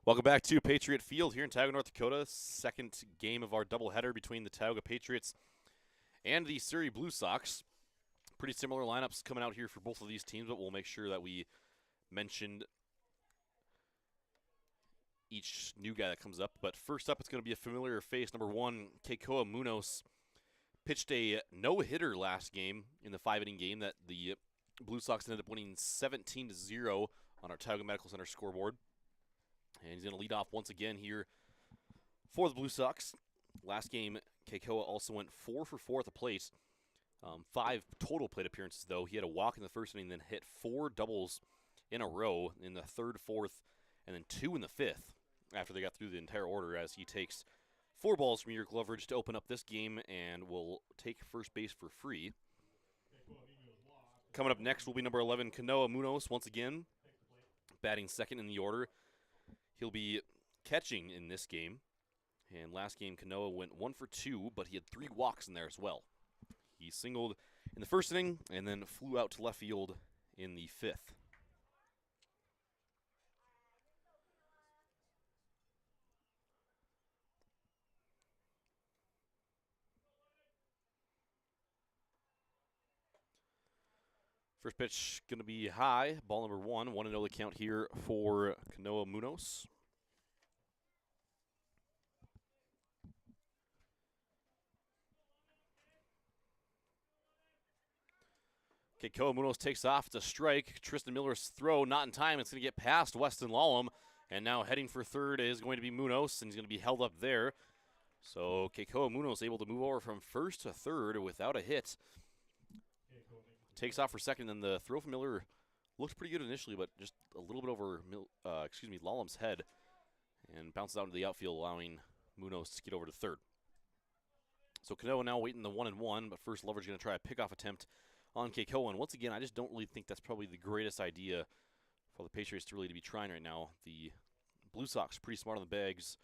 Welcome back to Patriot Field here in Tioga, North Dakota. Second game of our doubleheader between the Tioga Patriots and the Surrey Blue Sox. Pretty similar lineups coming out here for both of these teams, but we'll make sure that we mention each new guy that comes up. But first up, it's going to be a familiar face. Number one, Keikoa Munoz pitched a no-hitter last game in the 5-inning game that the Blue Sox ended up winning 17-0 on our Tioga Medical Center scoreboard. And he's going to lead off once again here for the Blue Sox. Last game, Keikoa also went 4 for 4 at the plate. 5 total plate appearances, though. He had a walk in the first inning, then hit 4 doubles in a row in the third, fourth, and then 2 in the fifth after they got through the entire order, as he takes 4 balls from Yerk Loveridge to open up this game and will take first base for free. Coming up next will be number 11, Keikoa Munoz, once again, batting second in the order. He'll be catching in this game. And last game, Keikoa went 1 for 2, but he had 3 walks in there as well. He singled in the first inning and then flew out to left field in the fifth. First pitch going to be high. Ball number 1. 1-0 the count here for Keikoa Munoz. Keikoa Munoz takes off. It's a strike. Tristan Miller's throw not in time. It's going to get past Weston Lallam. And now heading for third is going to be Munoz, and he's going to be held up there. So Keikoa Munoz able to move over from first to third without a hit. Takes off for second, and the throw from Miller looked pretty good initially, but just a little bit over Lallam's head, and bounces out into the outfield, allowing Munoz to get over to third. So Keikoa now waiting the 1-1, but first Loveridge going to try a pickoff attempt on Keikoa. And once again, I just don't really think that's probably the greatest idea for the Patriots to really be trying right now. The Blue Sox pretty smart on the bags,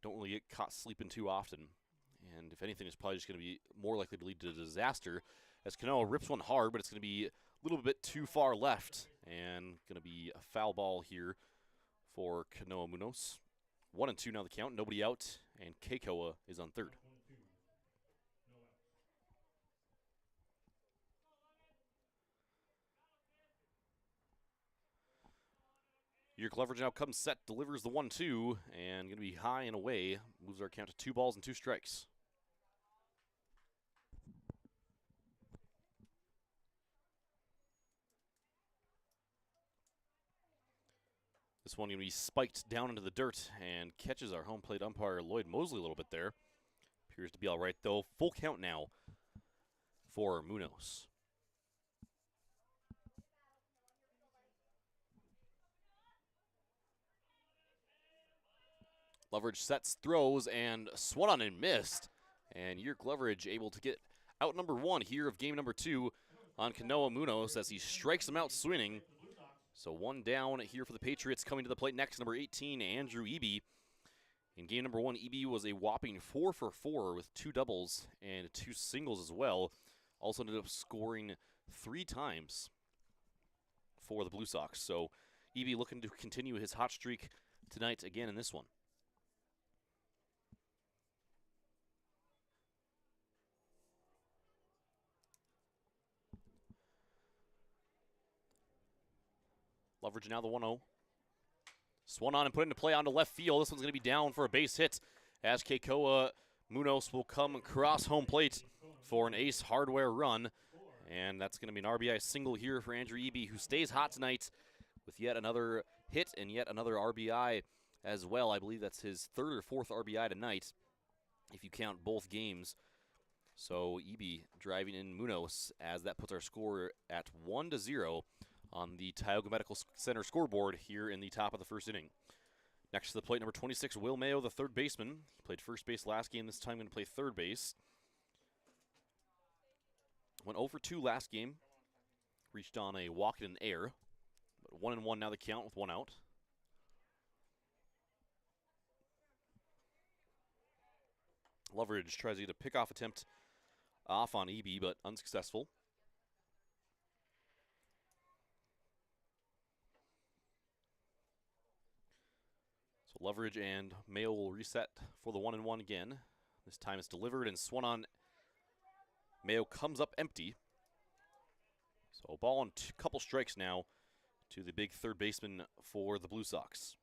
don't really get caught sleeping too often, and if anything, it's probably just going to be more likely to lead to disaster, as Keikoa rips one hard, but it's going to be a little bit too far left, and going to be a foul ball here for Keikoa Munoz. 1-2 now the count, nobody out, and Keikoa is on third. Yerk Loveridge now comes set, delivers the 1-2, and going to be high and away. Moves our count to 2 balls and 2 strikes. This one going to be spiked down into the dirt and catches our home plate umpire Lloyd Mosley a little bit there. Appears to be all right, though. Full count now for Munoz. Loveridge sets, throws, and swung on and missed. And Yerk Loveridge able to get out number 1 here of game number 2 on Keikoa Munoz as he strikes him out swinging. So 1 down here for the Patriots. Coming to the plate next, number 18, Andrew Eby. In game number 1, Eby was a whopping 4 for 4 with 2 doubles and 2 singles as well. Also ended up scoring 3 times for the Blue Sox. So Eby looking to continue his hot streak tonight again in this one. Loveridge now the 1-0. Swung on and put into play onto left field. This one's going to be down for a base hit as Keikoa Munoz will come across home plate for an Ace Hardware run. And that's going to be an RBI single here for Andrew Eby, who stays hot tonight with yet another hit and yet another RBI as well. I believe that's his 3rd or 4th RBI tonight, if you count both games. So Eby driving in Munoz as that puts our score at 1-0 on the Tioga Medical Center scoreboard here in the top of the first inning. Next to the plate, number 26, Will Mayo, the third baseman. He played first base last game, this time going to play third base. Went 0 for 2 last game. Reached on a walk and an error. But 1-1 now the count with 1 out. Loveridge tries to get a pickoff attempt off on Eby, but unsuccessful. Loveridge and Mayo will reset for the 1-1 again. This time it's delivered and swung on. Mayo comes up empty. So ball on a couple strikes now to the big third baseman for the Blue Sox.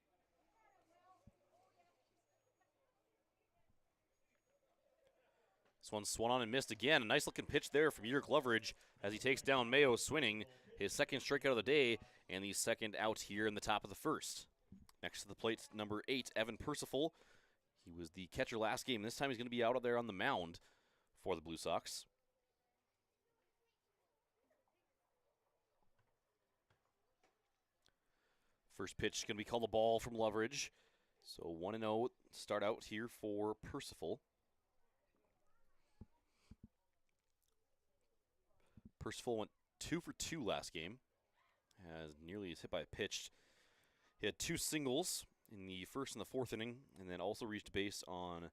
This one swung on and missed again. A nice looking pitch there from Yerk Loveridge as he takes down Mayo, swinging his second strikeout of the day and the second out here in the top of the first. Next to the plate, number 8, Evan Percival. He was the catcher last game. This time he's going to be out of there on the mound for the Blue Sox. First pitch going to be called a ball from Loveridge. So 1-0 start out here for Percival. Percival went 2 for 2 last game, as nearly as hit by a pitch. He had 2 singles in the first and the fourth inning, and then also reached base on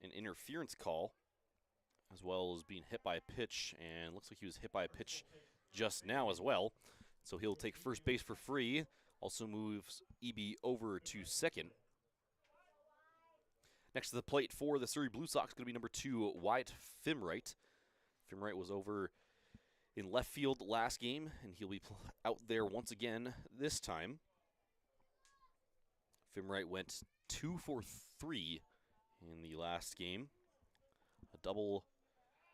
an interference call, as well as being hit by a pitch, and looks like he was hit by a pitch just now as well. So he'll take first base for free, also moves EB over to second. Next to the plate for the Surrey Blue Sox, going to be number 2, Wyatt Fimwright. Fimwright was over in left field last game, and he'll be out there once again this time. Fimwright went 2 for 3 in the last game. A double,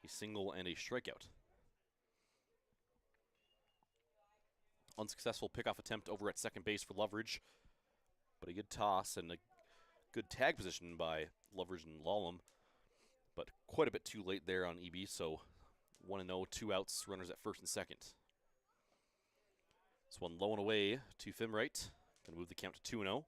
a single, and a strikeout. Unsuccessful pickoff attempt over at second base for Loveridge, but a good toss and a good tag position by Loveridge and Lallam, but quite a bit too late there on EB, so 1-0, 2 outs, runners at first and second. This one low and away to Fimwright. Going to move the count to 2-0.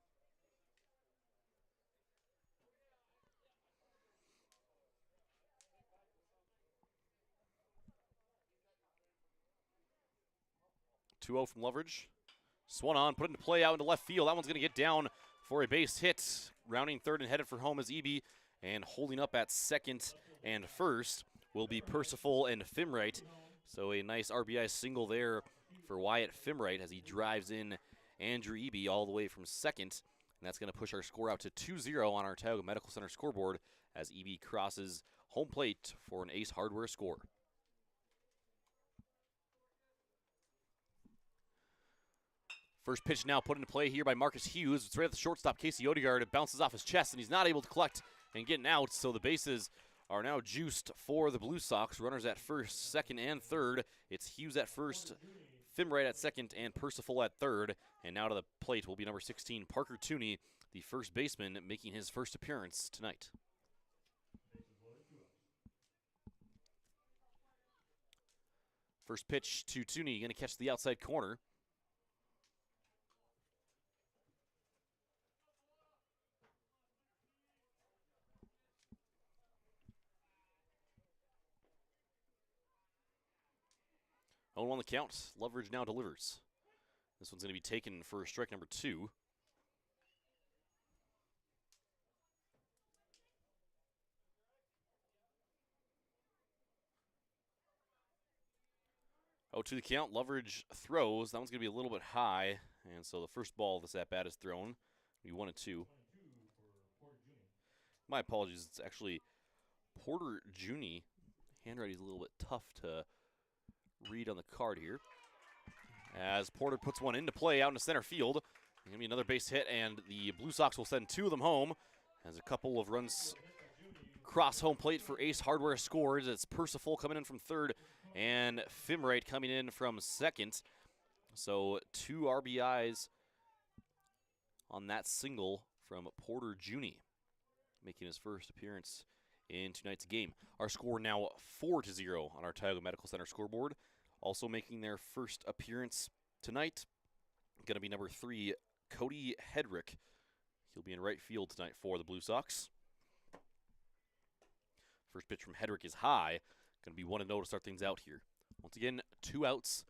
From Loveridge. Swung on, put into play out into left field. That one's going to get down for a base hit. Rounding third and headed for home is EB. And holding up at second and first will be Percival and Fimwright. So a nice RBI single there for Wyatt Fimwright as he drives in Andrew EB all the way from second. And that's going to push our score out to 2-0 on our Tioga Medical Center scoreboard as EB crosses home plate for an Ace Hardware score. First pitch now put into play here by Marcus Hughes. It's right at the shortstop, Casey Odegaard. It bounces off his chest, and he's not able to collect and getting out, so the bases are now juiced for the Blue Sox. Runners at first, second, and third. It's Hughes at first, Fimwright at second, and Percival at third. And now to the plate will be number 16, Parker Tooney, the first baseman, making his first appearance tonight. First pitch to Tooney, going to catch the outside corner. On the count, Loveridge now delivers. This one's going to be taken for strike number 2. Oh, to the count, Loveridge throws. That one's going to be a little bit high, and so the first ball this at-bat is thrown. We 1-2. My apologies, it's actually Porter Juni. Handwriting's a little bit tough to read on the card here. As Porter puts one into play out into center field. Going to be another base hit, and the Blue Sox will send 2 of them home. As a couple of runs cross home plate for Ace Hardware scores. It's Percival coming in from third, and Fimwright coming in from second. So 2 RBIs on that single from Porter Juni, making his first appearance in tonight's game. Our score now 4-0 on our Tioga Medical Center scoreboard. Also making their first appearance tonight, going to be number 3, Cody Hedrick. He'll be in right field tonight for the Blue Sox. First pitch from Hedrick is high. Going to be 1-0 to start things out here. Once again, 2 outs,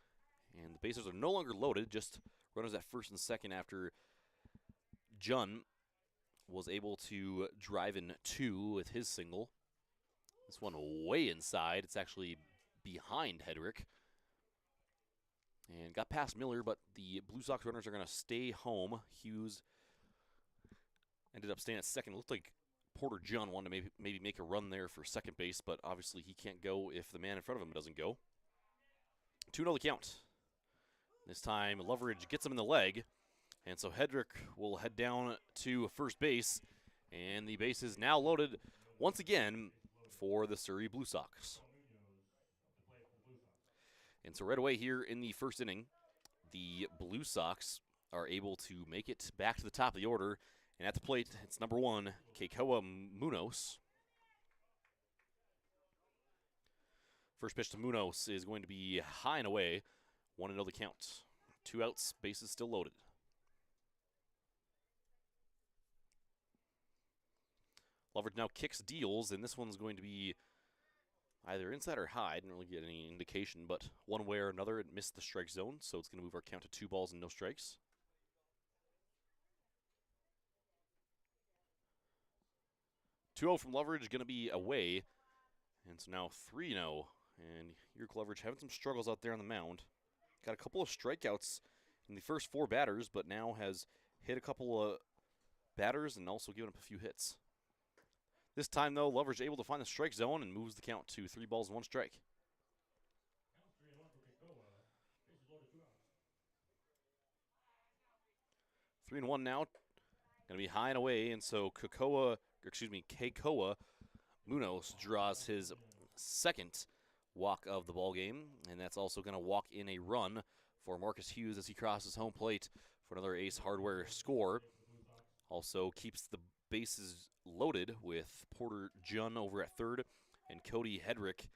and the bases are no longer loaded, just runners at first and second after Jun was able to drive in 2 with his single. This one way inside. It's actually behind Hedrick. And got past Miller, but the Blue Sox runners are going to stay home. Hughes ended up staying at second. It looked like Porter John wanted to maybe make a run there for second base, but obviously he can't go if the man in front of him doesn't go. 2-0 the count. This time Loveridge gets him in the leg, and so Hedrick will head down to first base, and the base is now loaded once again for the Surrey Blue Sox. And so right away here in the first inning, the Blue Sox are able to make it back to the top of the order. And at the plate, it's number 1, Keikoa Munoz. First pitch to Munoz is going to be high and away. 1-0 the count. 2 outs, bases still loaded. Loveridge now kicks deals, and this one's going to be either inside or high. I didn't really get any indication, but one way or another, it missed the strike zone, so it's going to move our count to 2 balls and no strikes. 2-0 from Loveridge, going to be away, and so now 3-0, and Yerk Loveridge having some struggles out there on the mound. Got a couple of strikeouts in the first 4 batters, but now has hit a couple of batters and also given up a few hits. This time, though, Loveridge able to find the strike zone and moves the count to 3 balls and 1 strike. 3-1 now. Going to be high and away, and so Keikoa Munoz draws his second walk of the ball game, and that's also going to walk in a run for Marcus Hughes as he crosses home plate for another Ace Hardware score. Also keeps the bases loaded with Porter Junn over at third and Cody Hedrick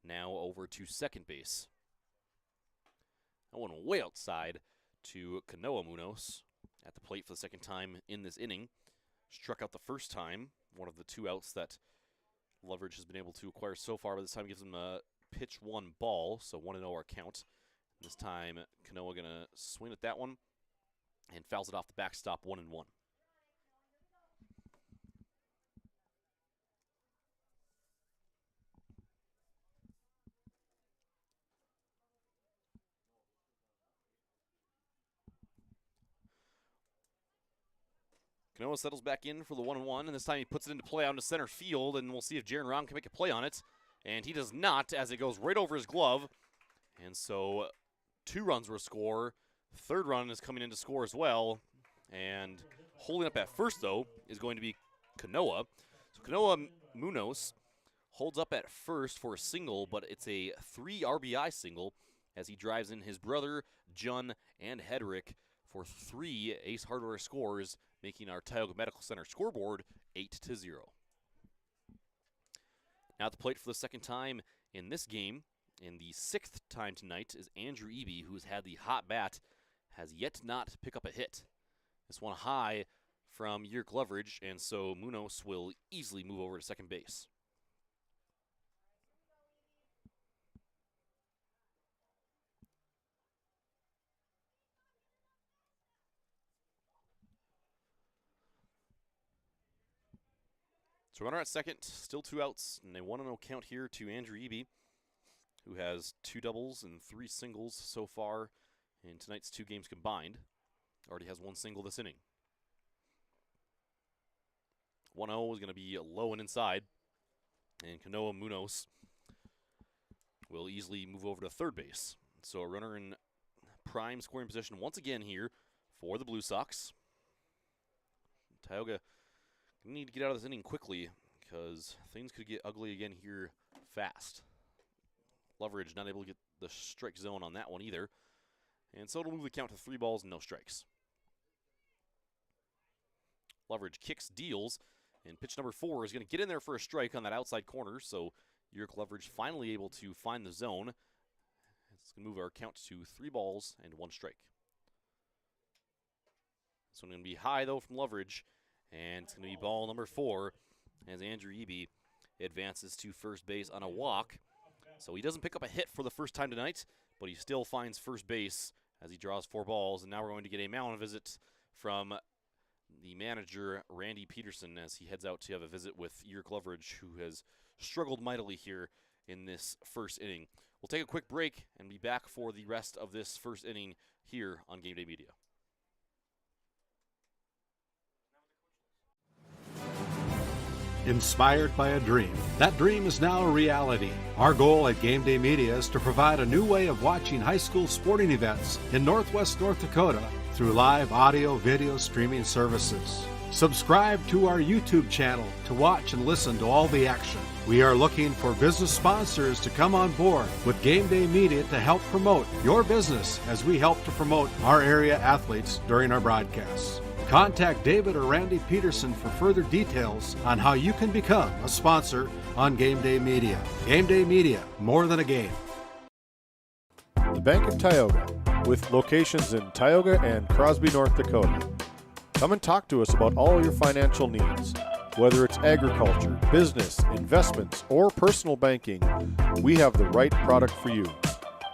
now over to second base. That one way outside to Kanoa Munoz at the plate for the second time in this inning. Struck out the first time, one of the 2 outs that Loveridge has been able to acquire so far, but this time gives him a pitch 1 ball, so 1-0 our count. This time Kanoa going to swing at that one and fouls it off the backstop, 1-1. Kanoa settles back in for the 1-1, and this time he puts it into play out into center field, and we'll see if Jaron Rahm can make a play on it. And he does not, as it goes right over his glove. And so 2 runs were a score. Third run is coming in to score as well. And holding up at first, though, is going to be Kanoa. So Kanoa Munoz holds up at first for a single, but it's a 3 RBI single as he drives in his brother, Junn, and Hedrick for 3 Ace Hardware scores, making our Tioga Medical Center scoreboard 8-0. Now at the plate for the second time in this game, and the 6th time tonight, is Andrew Eby, who has had the hot bat, has yet to not pick up a hit. This one high from Yerk Loveridge, and so Munoz will easily move over to second base. So runner at second, still 2 outs, and a 1-0 count here to Andrew Eby, who has 2 doubles and 3 singles so far in tonight's 2 games combined. Already has 1 single this inning. 1-0 is going to be low and inside, and Kanoa Munoz will easily move over to third base. So a runner in prime scoring position once again here for the Blue Sox. Tioga need to get out of this inning quickly because things could get ugly again here fast. Loveridge not able to get the strike zone on that one either. And so it'll move the count to 3 balls and no strikes. Loveridge kicks, deals, and pitch number 4 is going to get in there for a strike on that outside corner. So Yerk Loveridge finally able to find the zone. It's going to move our count to 3 balls and 1 strike. This one going to be high though from Loveridge. And it's going to be ball number 4 as Andrew Eby advances to first base on a walk. So he doesn't pick up a hit for the first time tonight, but he still finds first base as he draws 4 balls. And now we're going to get a mound visit from the manager, Randy Pederson, as he heads out to have a visit with Yerk Loveridge, who has struggled mightily here in this first inning. We'll take a quick break and be back for the rest of this first inning here on Game Day Media. inspired by a dream. That dream is now a reality. Our goal at Game Day Media is to provide a new way of watching high school sporting events in Northwest North Dakota through live audio video streaming services. Subscribe to our YouTube channel to watch and listen to all the action. We are looking for business sponsors to come on board with Game Day Media to help promote your business as we help to promote our area athletes during our broadcasts. Contact David or Randy Pederson for further details on how you can become a sponsor on Game Day Media. Game Day Media, more than a game. The Bank of Tioga, with locations in Tioga and Crosby, North Dakota. Come and talk to us about all your financial needs. Whether it's agriculture, business, investments, or personal banking, we have the right product for you.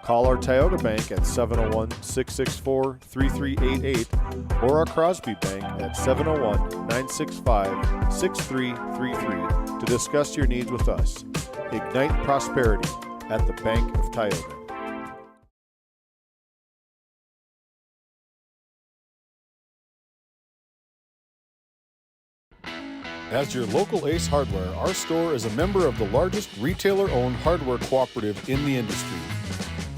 Call our Tioga Bank at 701-664-3388 or our Crosby Bank at 701-965-6333 to discuss your needs with us. Ignite prosperity at the Bank of Tioga. As your local Ace Hardware, our store is a member of the largest retailer-owned hardware cooperative in the industry.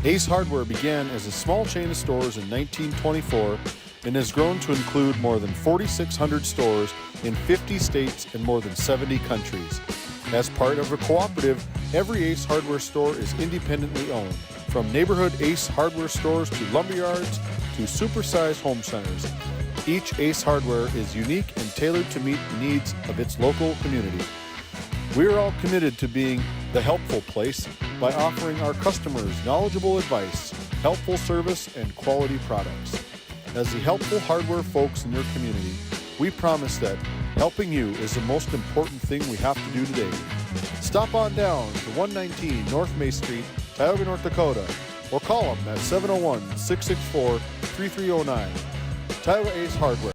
Ace Hardware began as a small chain of stores in 1924 and has grown to include more than 4,600 stores in 50 states and more than 70 countries. As part of a cooperative, every Ace Hardware store is independently owned, from neighborhood Ace Hardware stores to lumberyards to supersized home centers. Each Ace Hardware is unique and tailored to meet the needs of its local community. We are all committed to being the helpful place by offering our customers knowledgeable advice, helpful service, and quality products. As the helpful hardware folks in your community, we promise that helping you is the most important thing we have to do today. Stop on down to 119 North May Street, Tioga, North Dakota, or call them at 701-664-3309. Tioga Ace Hardware.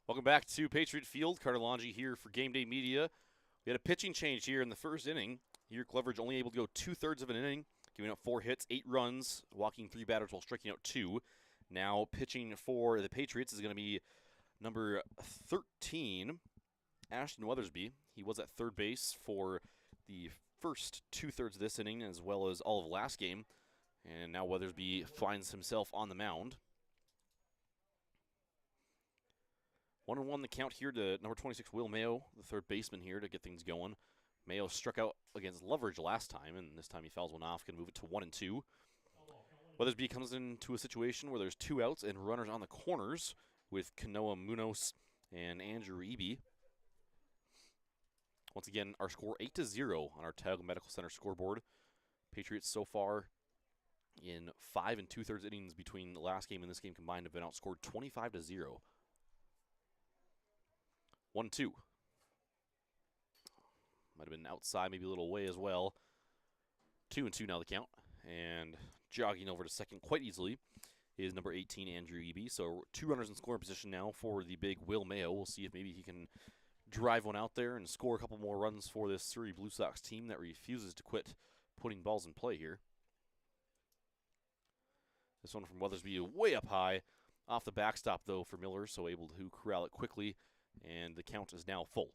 Welcome back to Patriot Field. Carter Longy here for Game Day Media. We had a pitching change here in the first inning. Here, Cleveridge only able to go 2/3 of an inning, giving up 4 hits, 8 runs, walking 3 batters while striking out 2. Now pitching for the Patriots is going to be number 13, Ashton Weathersby. He was at third base for the first 2/3 of this inning as well as all of last game. And now Weathersby finds himself on the mound. 1-1 the count here to number 26, Will Mayo, the third baseman here to get things going. Mayo struck out against Loveridge last time, and this time he fouls one off, going to move it to 1-2. Weathersby comes into a situation where there's 2 outs and runners on the corners with Kanoa Munoz and Andrew Eby. Once again, our score 8-0 on our Tioga Medical Center scoreboard. Patriots so far in 5 2/3 innings between the last game and this game combined have been outscored 25-0. 1-2. Might have been outside, maybe a little away as well. 2-2 now the count. And jogging over to second quite easily is number 18, Andrew Eby. So 2 runners in scoring position now for the big Will Mayo. We'll see if maybe he can drive one out there and score a couple more runs for this Surrey Blue Sox team that refuses to quit putting balls in play here. This one from Weathersby way up high. Off the backstop, though, for Miller, so able to corral it quickly. And the count is now full.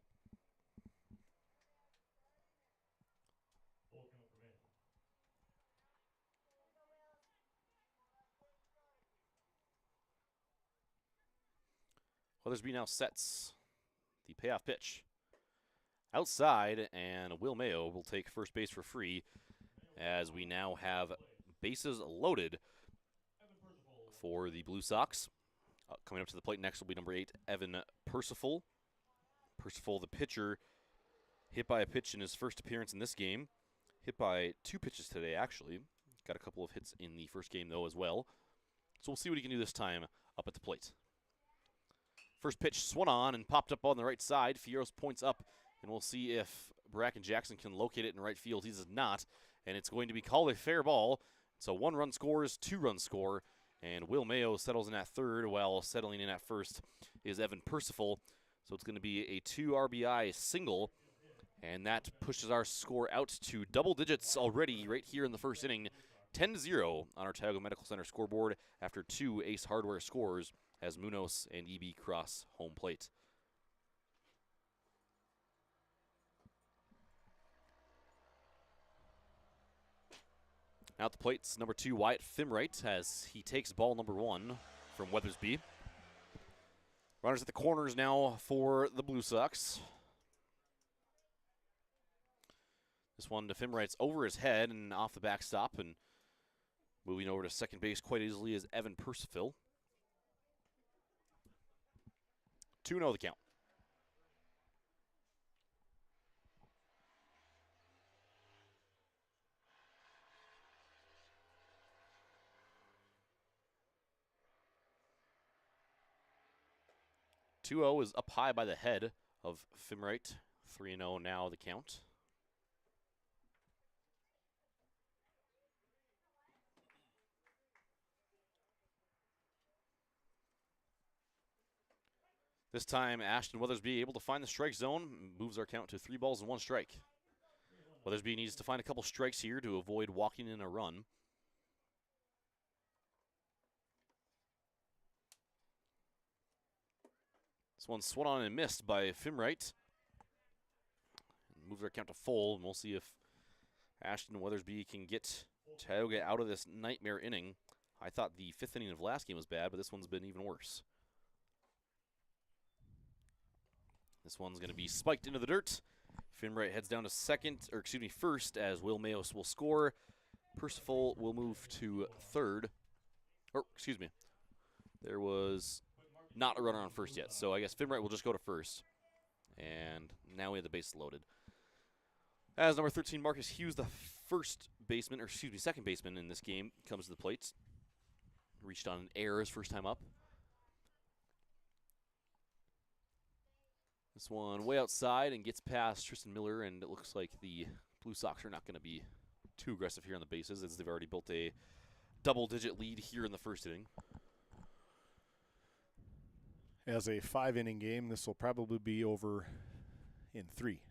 Weathersby now sets the payoff pitch. Outside, and Will Mayo will take first base for free as we now have bases loaded for the Blue Sox. Coming up to the plate next will be number 8, Evan Percival. Percival, the pitcher, hit by a pitch in his first appearance in this game. Hit by 2 pitches today, actually. Got a couple of hits in the first game, though, as well. So we'll see what he can do this time up at the plate. First pitch swung on and popped up on the right side. Fierro's points up, and we'll see if Bracken Jackson can locate it in right field. He does not, and it's going to be called a fair ball. So 1 run scores, 2 run score. And Will Mayo settles in at third, while settling in at first is Evan Percival. So it's going to be a 2 RBI single, and that pushes our score out to double digits already right here in the first inning. 10-0 on our Tioga Medical Center scoreboard after 2 Ace Hardware scores as Munoz and Eby cross home plate. Out the plates, number 2, Wyatt Fimwright, as he takes ball number 1 from Weathersby. Runners at the corners now for the Blue Sox. This one to Fimwright's over his head and off the backstop, and moving over to second base quite easily is Evan Percival. 2-0 the count. Is up high by the head of Fimwright. 3-0 now the count. This time, Ashton Weathersby able to find the strike zone, moves our count to 3 balls and 1 strike. Weathersby needs to find a couple strikes here to avoid walking in a run. This one swung on and missed by Fimwright. Moves our count to full, and we'll see if Ashton Weathersby can get Tioga out of this nightmare inning. I thought the 5th inning of last game was bad, but this one's been even worse. This one's going to be spiked into the dirt. Fimwright heads down to first, as Will Mayos will score. Percival will move to third. There was not a runner on first yet, so I guess Fimwright will just go to first. And now we have the base loaded. As number 13, Marcus Hughes, the second baseman in this game, comes to the plate. Reached on an error his first time up. This one way outside and gets past Tristan Miller, and it looks like the Blue Sox are not going to be too aggressive here on the bases, as they've already built a double-digit lead here in the first inning. As a 5-inning game, this will probably be over in 3.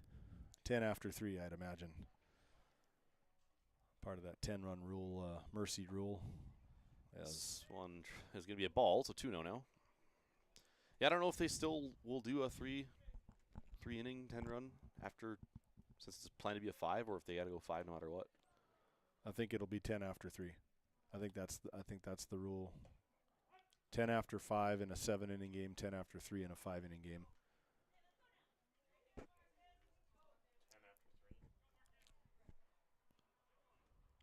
10 after 3, I'd imagine. Part of that 10-run rule, mercy rule. This one is going to be a ball, so 2-0 now. Yeah, I don't know if they still will do a 3-inning 10-run after, since it's planned to be a 5, or if they got to go 5 no matter what. I think it'll be 10 after 3. I think that's the rule. 10 after 5 in a 7-inning game, 10 after 3 in a 5-inning game.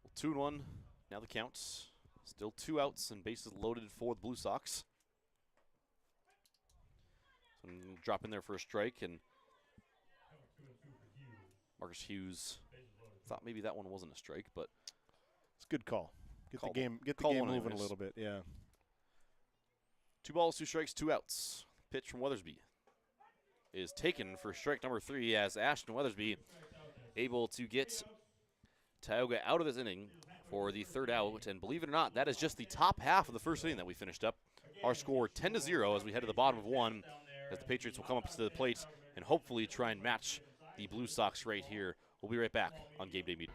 Well, 2-1, now the count. Still 2 outs and bases loaded for the Blue Sox. So I'm gonna drop in there for a strike, and Marcus Hughes thought maybe that one wasn't a strike, but it's a good call. Get the game moving a little bit, yeah. 2 balls, 2 strikes, 2 outs. Pitch from Weathersby is taken for strike number 3, as Ashton Weathersby able to get Tioga out of this inning for the 3rd out. And believe it or not, that is just the top half of the first inning that we finished up. Our score 10-0 as we head to the bottom of 1, as the Patriots will come up to the plate and hopefully try and match the Blue Sox right here. We'll be right back on Game Day Media.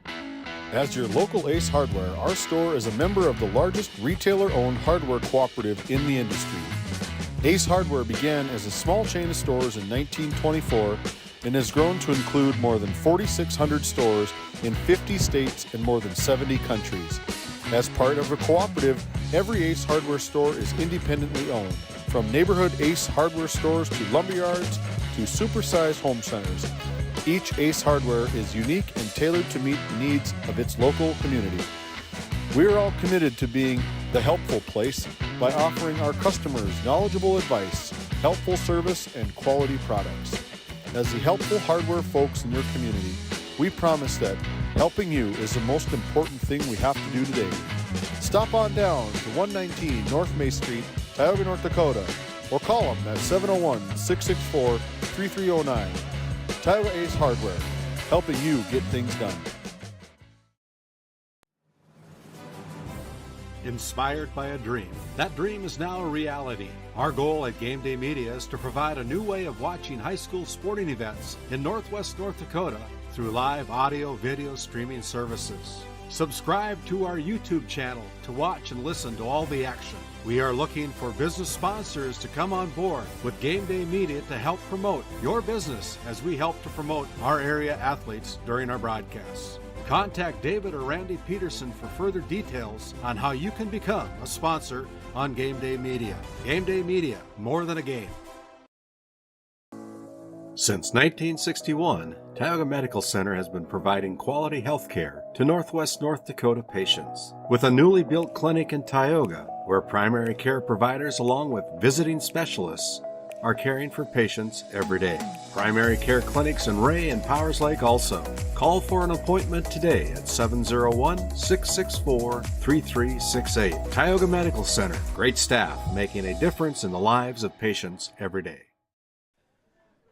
As your local Ace Hardware, our store is a member of the largest retailer-owned hardware cooperative in the industry. Ace Hardware began as a small chain of stores in 1924 and has grown to include more than 4,600 stores in 50 states and more than 70 countries. As part of a cooperative, every Ace Hardware store is independently owned, from neighborhood Ace Hardware stores to lumberyards to supersized home centers. Each Ace Hardware is unique and tailored to meet the needs of its local community. We are all committed to being the helpful place by offering our customers knowledgeable advice, helpful service, and quality products. As the helpful hardware folks in your community, we promise that helping you is the most important thing we have to do today. Stop on down to 119 North May Street, Tioga, North Dakota, or call them at 701-664-3309. Tioga Ace Hardware, helping you get things done. Inspired by a dream. That dream is now a reality. Our goal at Game Day Media is to provide a new way of watching high school sporting events in Northwest North Dakota through live audio, video streaming services. Subscribe to our YouTube channel to watch and listen to all the action. We are looking for business sponsors to come on board with Game Day Media to help promote your business as we help to promote our area athletes during our broadcasts. Contact David or Randy Pederson for further details on how you can become a sponsor on Game Day Media. Game Day Media, more than a game. Since 1961, Tioga Medical Center has been providing quality health care to Northwest North Dakota patients. With a newly built clinic in Tioga, where primary care providers along with visiting specialists are caring for patients every day. Primary care clinics in Ray and Powers Lake also. Call for an appointment today at 701-664-3368. Tioga Medical Center. Great staff making a difference in the lives of patients every day.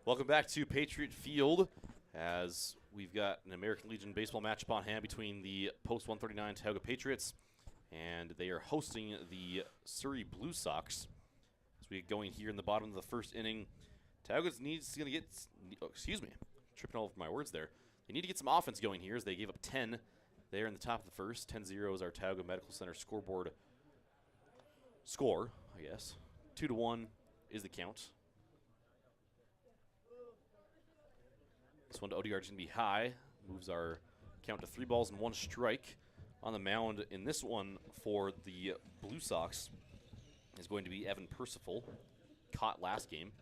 Welcome back to Patriot Field as we've got an American Legion baseball matchup on hand between the Post 139 Tioga Patriots, and they are hosting the Surrey Blue Sox. As we get going here in the bottom of the first inning, Tioga needs to get, tripping all over my words there. They need to get some offense going here as they gave up 10 there in the top of the first. 10-0 is our Tioga Medical Center scoreboard score, I guess. 2-1 is the count. This one to ODR is going to be high. Moves our count to 3 balls and 1 strike. On the mound in this one for the Blue Sox is going to be Evan Percival, caught last game.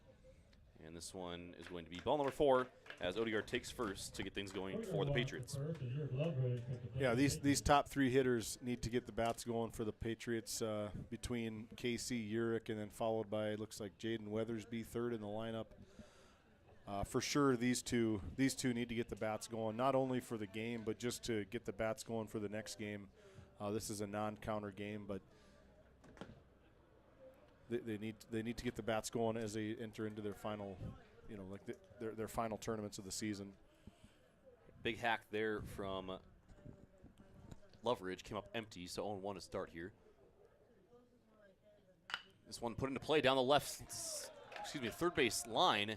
And this one is going to be ball number 4 as ODR takes first to get things going for the Patriots. Yeah, these top 3 hitters need to get the bats going for the Patriots between Casey, Urich, and then followed by, looks like Jaden Weathersby third in the lineup. For sure, these two need to get the bats going, not only for the game, but just to get the bats going for the next game. This is a non-counter game, but they need to get the bats going as they enter into their final, their final tournaments of the season. Big hack there from Loveridge, came up empty, so 0-1 to start here. This one put into play down the third base line.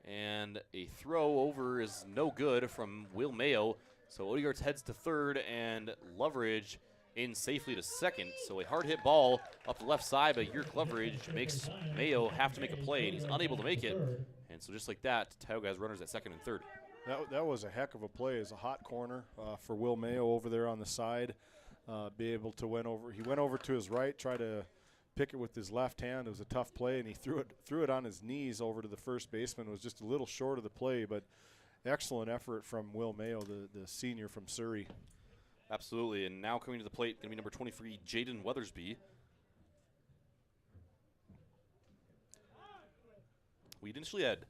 And a throw over is no good from Will Mayo. So Odegaard heads to third, and Loveridge in safely to second. So a hard hit ball up the left side, but Yerk Loveridge makes Mayo have to make a play, and he's unable to make it. And so just like that, Tioga has runners at second and third. That was a heck of a play. It's a hot corner for Will Mayo over there on the side. Be able to win over. He went over to his right, tried to pick it with his left hand. It was a tough play, and he threw it on his knees over to the first baseman. It was just a little short of the play, but excellent effort from Will Mayo, the senior from Surrey. Absolutely, and now coming to the plate, going to be number 23, Jaden Weathersby. We initially had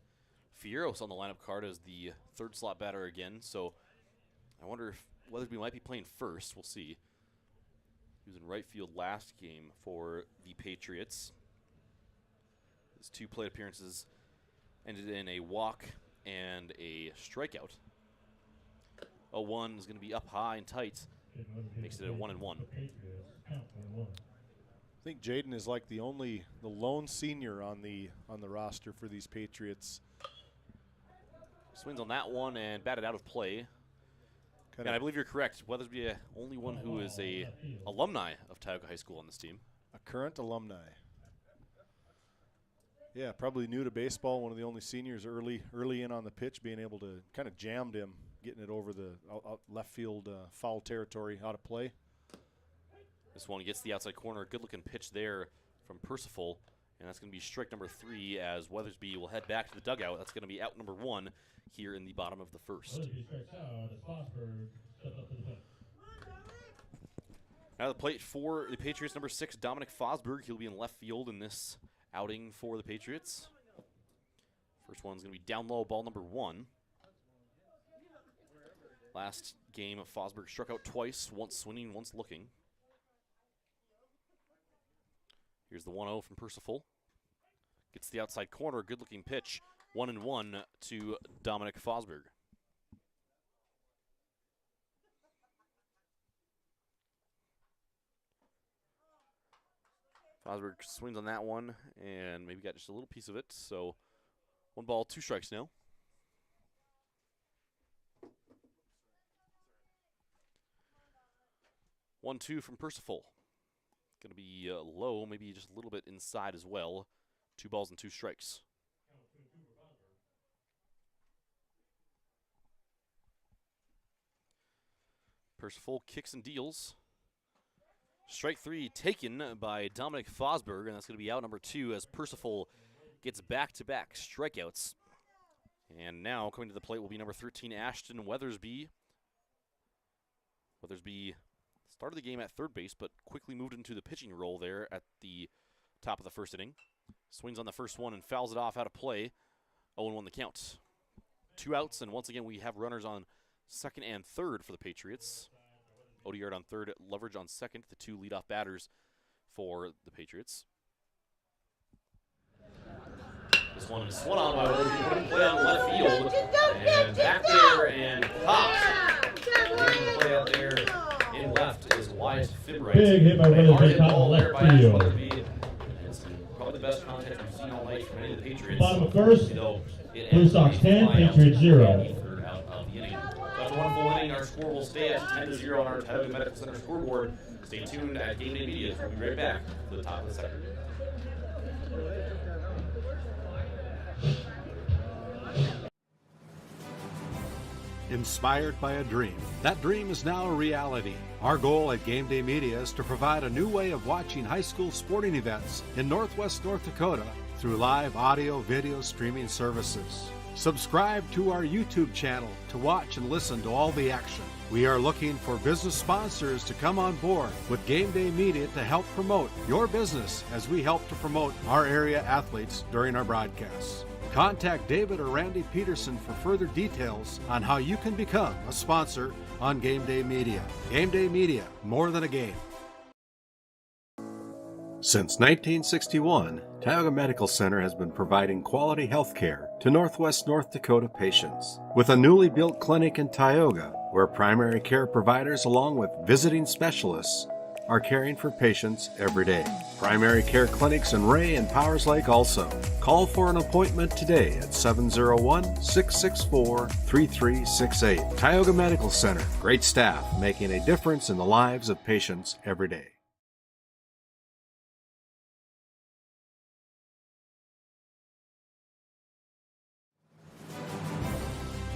Fieros on the lineup card as the third slot batter again, so I wonder if Weathersby might be playing first. We'll see. He was in right field last game for the Patriots. His 2 plate appearances ended in a walk and a strikeout. 0-1 is going to be up high and tight. Makes it a 1-1. I think Jaden is like the lone senior on the roster for these Patriots. Swings on that one and batted out of play. And I believe you're correct. Weathersby, only one who is a alumni of Tioga High School on this team. A current alumni. Yeah, probably new to baseball. One of the only seniors early in on the pitch, being able to kind of jammed him, getting it over the left field foul territory, out of play. This one gets the outside corner. Good-looking pitch there from Percival. And that's going to be strike number 3 as Weathersby will head back to the dugout. That's going to be out number 1 here in the bottom of the first. Now the plate for the Patriots, number 6, Dominic Fosberg. He'll be in left field in this outing for the Patriots. First one's going to be down low, ball number 1. Last game, Fosberg struck out twice, once swinging, once looking. Here's the 1-0 from Percival. Gets the outside corner, good-looking pitch. 1-1 to Dominic Fosberg. Fosberg swings on that one and maybe got just a little piece of it. So 1 ball, 2 strikes now. One, 2 from Percival. Going to be low, maybe just a little bit inside as well. 2 balls and 2 strikes. Percival kicks and deals. Strike 3 taken by Dominic Fosberg, and that's going to be out number 2 as Percival gets back-to-back strikeouts. And now coming to the plate will be number 13, Ashton Weathersby. Weathersby started the game at third base, but quickly moved into the pitching role there at the top of the first inning. Swings on the first one and fouls it off out of play. 0-1 the count. 2 outs, and once again we have runners on second and third for the Patriots. Odiard on third, Leverage on second, the 2 leadoff batters for the Patriots. This one is swung on by Weathersby, put in play on left field, and back there and popped. Leading play out there in left is Wyatt Fibright. Big hit by Weathersby, hard hit top ball there left by Ashton field. Weathersby. It's probably the best contact we've seen all night from any of the Patriots. Bottom of first, You know, it Blue ends Sox with 10, a fly out Patriots 0. third out of the inning. After one full inning, our score will stay at 10-0 on our Tioga Medical Center scoreboard. Stay tuned at Game Day Media. We'll be right back to the top of the second. Inspired by a dream. That dream is now a reality. Our goal at Game Day Media is to provide a new way of watching high school sporting events in Northwest North Dakota through live audio video streaming services. Subscribe to our YouTube channel to watch and listen to all the action. We are looking for business sponsors to come on board with Game Day Media to help promote your business as we help to promote our area athletes during our broadcasts. Contact David or Randy Pederson for further details on how you can become a sponsor on Game Day Media. Game Day Media, more than a game. Since 1961, Tioga Medical Center has been providing quality health care to Northwest North Dakota patients. With a newly built clinic in Tioga, where primary care providers along with visiting specialists are caring for patients every day. Primary care clinics in Ray and Powers Lake also. Call for an appointment today at 701-664-3368. Tioga Medical Center. Great staff making a difference in the lives of patients every day.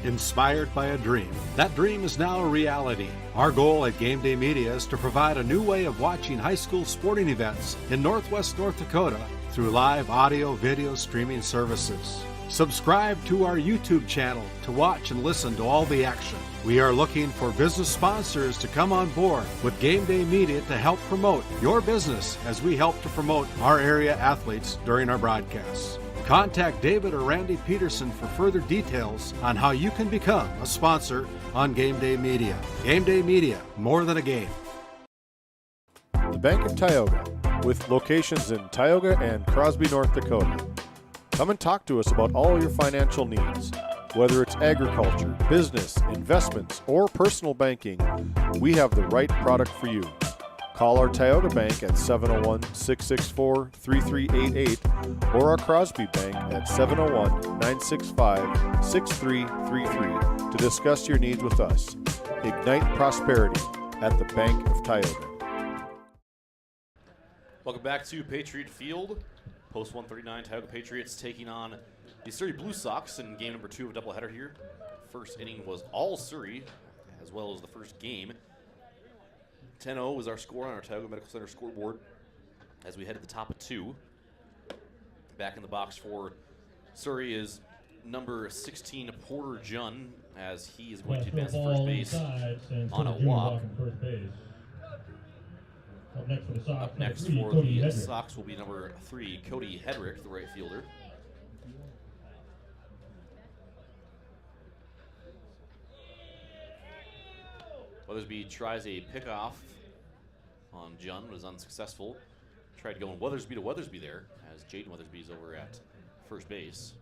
Inspired by a dream. That dream is now a reality. Our goal at Game Day Media is to provide a new way of watching high school sporting events in Northwest North Dakota through live audio video streaming services. Subscribe to our YouTube channel to watch and listen to all the action. We are looking for business sponsors to come on board with Game Day Media to help promote your business as we help to promote our area athletes during our broadcasts. Contact David or Randy Pederson for further details on how you can become a sponsor on Game Day Media. Game Day Media, more than a game. The Bank of Tioga, with locations in Tioga and Crosby, North Dakota. Come and talk to us about all your financial needs. Whether it's agriculture, business, investments, or personal banking, we have the right product for you. Call our Tioga Bank at 701-664-3388 or our Crosby Bank at 701-965-6333 to discuss your needs with us. Ignite prosperity at the Bank of Tioga. Welcome back to Patriot Field. Post 139, Tioga Patriots taking on the Surrey Blue Sox in game number 2 of a doubleheader here. First inning was all Surrey, as well as the first game. 10-0 was our score on our Tioga Medical Center scoreboard as we head to the top of 2. Back in the box for Surrey is number 16, Porter Junn, as he is going to advance to first base on a walk. Up next for the Sox will be number 3, Cody Hedrick, the right fielder. Weathersby tries a pickoff on Junn, but is unsuccessful. Tried going Weathersby to Weathersby there, as Jaden Weathersby is over at first base.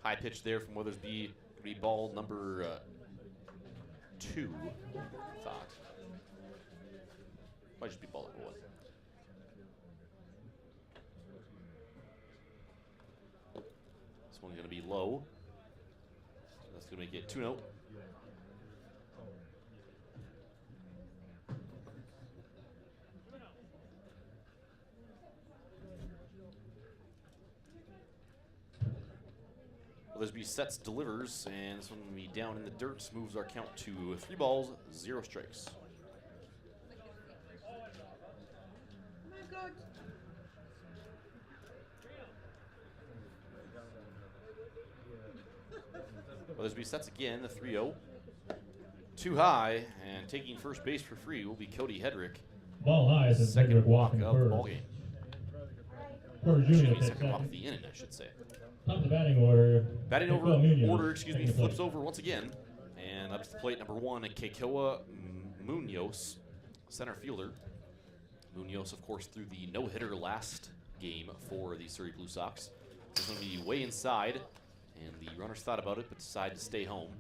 High pitch there from Weathersby. Could be ball number 2, I thought. Might just be ball number 1. This one's going to be low. So that's going to make it 2-0. Weathersby sets, delivers, and this one will be down in the dirt. Moves our count to 3 balls, 0 strikes. Weathersby sets again, the 3-0. Too high, and taking first base for free will be Cody Hedrick. Ball high is Second walk of the first. ball game. Porter Jr. Excuse me, takes second walk of second. the inning, I should say. Top of the batting order. Batting Keiko over Munoz order, taking the flips plate. over once again. And up to the plate, number 1, Keikoa Munoz, center fielder. Munoz, of course, threw the no-hitter last game for the Surrey Blue Sox. This one will be way inside, and the runners thought about it but decided to stay home.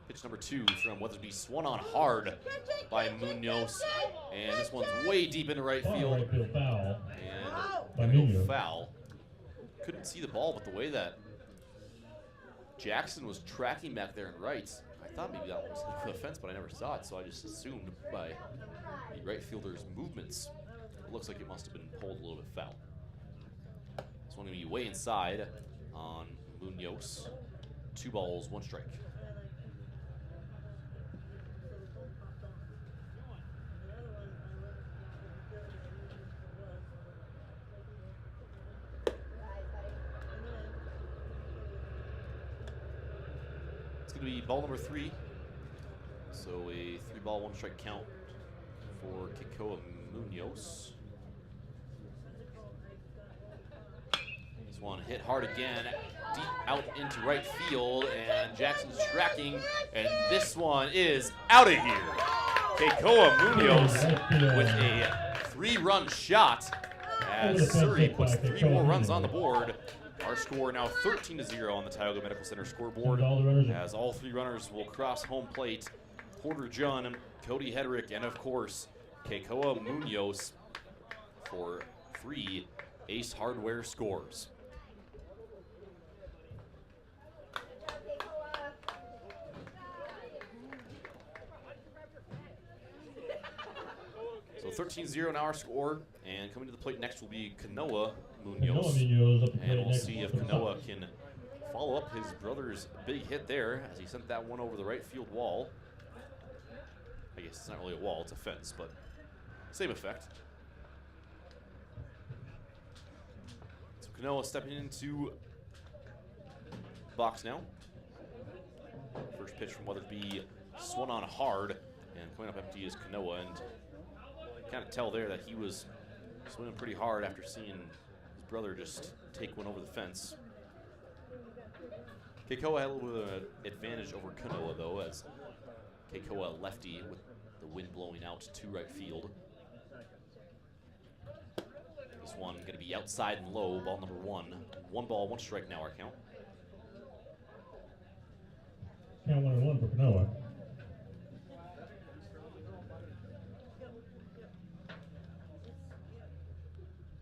Pitch number 2 from Weathersby, swung on hard by Munoz, and this one's way deep into right Ball field, right field foul. and By gonna go Munoz. foul. Couldn't see the ball, but the way that Jackson was tracking back there in right, I thought maybe that was the fence, but I never saw it, so I just assumed by the right fielder's movements, it looks like it must have been pulled a little bit foul. This one gonna be way inside on Munoz. 2 balls, 1 strike. It's going to be ball number 3. So a 3-ball, 1-strike count for Keikoa Munoz. This one hit hard again, deep out into right field, and Jackson's tracking, and this one is out of here. Keikoa Munoz with a 3-run shot as Surrey puts 3 more runs on the board. Our score now 13-0 on the Tioga Medical Center scoreboard, as all 3 runners will cross home plate. Porter John, Cody Hedrick, and of course, Keikoa Munoz for 3 Ace Hardware scores. So 13-0 now our score, and coming to the plate next will be Kanoa Munoz. And we'll see if Kanoa can follow up his brother's big hit there, as he sent that one over the right field wall. I guess it's not really a wall, it's a fence, but same effect. So Kanoa stepping into box now. First pitch from Weathersby, swung on hard, and coming up empty is Kanoa, and kind of tell there that he was swinging pretty hard after seeing his brother just take one over the fence. Keikoa had a little bit of an advantage over Kanoa, though, as Keikoa lefty with the wind blowing out to right field. This one going to be outside and low, ball number 1. 1 ball, 1 strike now our count. Count 1-1 for Kanoa.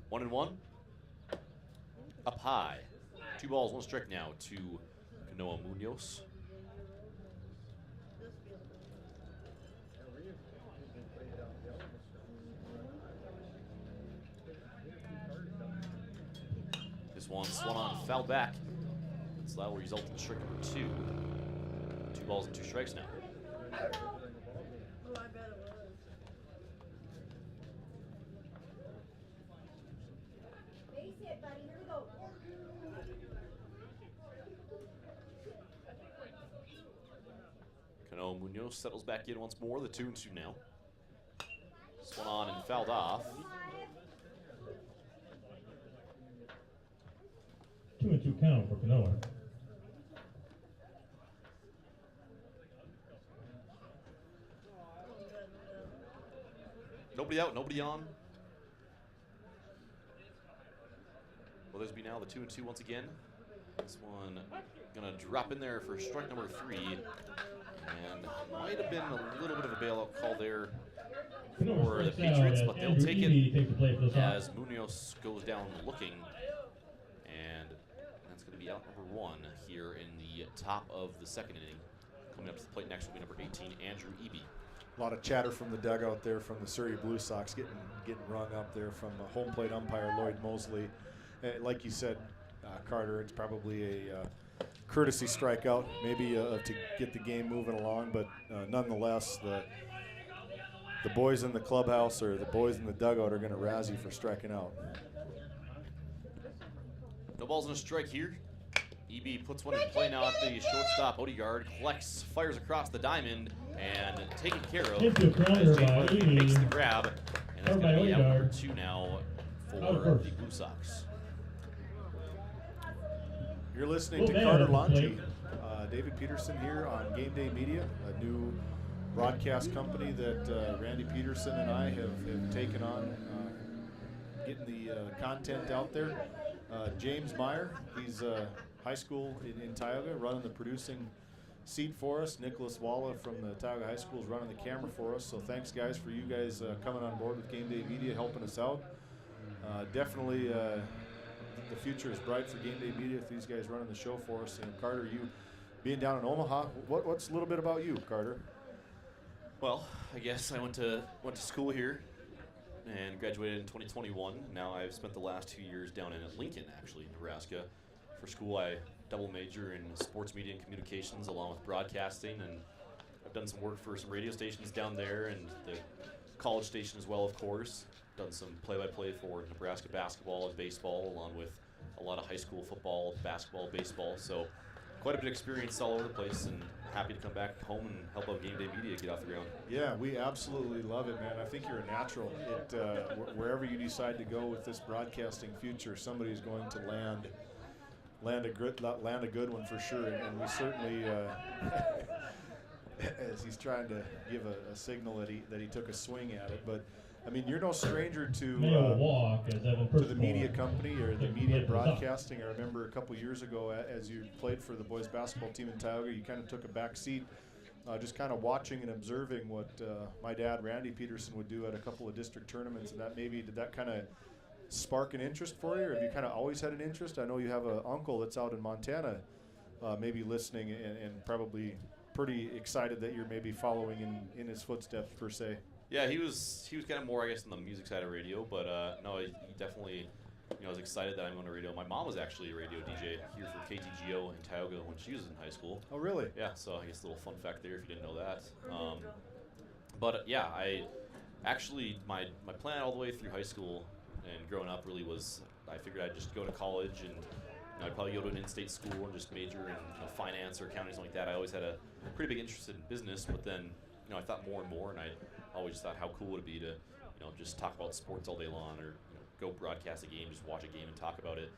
1-1. Up high. 2 balls, 1 strike now to Kanoa Munoz. This one swung on, foul back. So that will result in strike number 2. 2 balls and 2 strikes now. Kanoa Munoz settles back in once more, the 2-2 now. Swung on and fouled off. 2-2 count for Kanoa. Nobody out, nobody on. Weathersby now the 2-2 once again. This one gonna drop in there for strike number 3. And might have been a little bit of a bailout call there for the Patriots, but they'll take it as Munoz goes down looking. And then that's going to be out number 1 here in the top of the second inning. Coming up to the plate next will be number 18, Andrew Eby. A lot of chatter from the dugout there from the Surrey Blue Sox getting rung up there from home plate umpire Lloyd Mosley. Like you said, Carter, it's probably a courtesy strikeout, maybe to get the game moving along, but nonetheless, the boys in the clubhouse or the boys in the dugout are going to razz you for striking out. No balls and a strike here. EB puts one in play now at the shortstop. Odegaard collects, fires across the diamond, and taken care of. Into a grounder As Jake by Murphy Eby. makes the grab, and that's Covered going to by be out number Odegaard. 2 now for Out the first. Blue Sox. You're listening to Well, Carter there, Longy, David Pederson here on Game Day Media, a new broadcast company that Randy Pederson and I have taken on, getting the content out there. James Meyer, he's high school in Tioga, running the producing seat for us. Nicholas Walla from the Tioga High School is running the camera for us. So thanks, guys, for you guys coming on board with Game Day Media, helping us out. Definitely, the future is bright for Game Day Media with these guys running the show for us. And Carter, you being down in Omaha, what's a little bit about you, Carter? Well, I guess I went to school here and graduated in 2021. Now I've spent the last 2 years down in Lincoln, actually, Nebraska. For school, I double major in sports media and communications along with broadcasting, and I've done some work for some radio stations down there and the college station as well, of course. Done some play-by-play for Nebraska basketball and baseball, along with a lot of high school football, basketball, baseball. So quite a bit of experience all over the place, and happy to come back home and help out Game Day Media get off the ground. Yeah, we absolutely love it, man. I think you're a natural. Wherever you decide to go with this broadcasting future, somebody's going to land a good one for sure. And we certainly, as he's trying to give a signal that he took a swing at it, but I mean, you're no stranger Mayo walk as Evan to the media Percival. company or the media broadcasting. I remember a couple years ago, as you played for the boys basketball team in Tioga, you kind of took a back seat, just kind of watching and observing what my dad, Randy Pederson, would do at a couple of district tournaments. And did that kind of spark an interest for you, or have you kind of always had an interest? I know you have an uncle that's out in Montana, maybe listening and probably pretty excited that you're maybe following in his footsteps per se. Yeah, he was kind of more, I guess, on the music side of radio, but no, he definitely, was excited that I'm on the radio. My mom was actually a radio DJ here for KTGO in Tioga when she was in high school. Oh, really? Yeah, so I guess a little fun fact there if you didn't know that. But yeah, I actually, my plan all the way through high school and growing up really was, I figured I'd just go to college and I'd probably go to an in-state school and just major in finance or accounting, something like that. I always had a pretty big interest in business, but then I thought more and more, and I always just thought how cool would it be to just talk about sports all day long, or go broadcast a game, just watch a game and talk about it.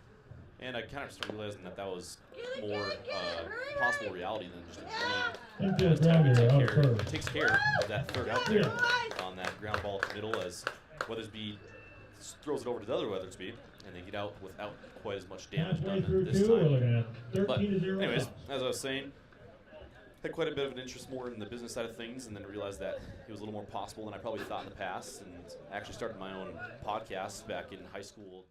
And I kind of started realizing that was more possible reality than just a dream. Into As a Tioga grounder out takes first. care of that third out there on that ground ball to middle, as Weathersby throws it over to the other Weathersby, and they get out without quite as much damage Halfway done through this two, we're time. looking at But 13-0. anyways, as I was saying, had quite a bit of an interest more in the business side of things, and then realized that it was a little more possible than I probably thought in the past, and I actually started my own podcast back in high school.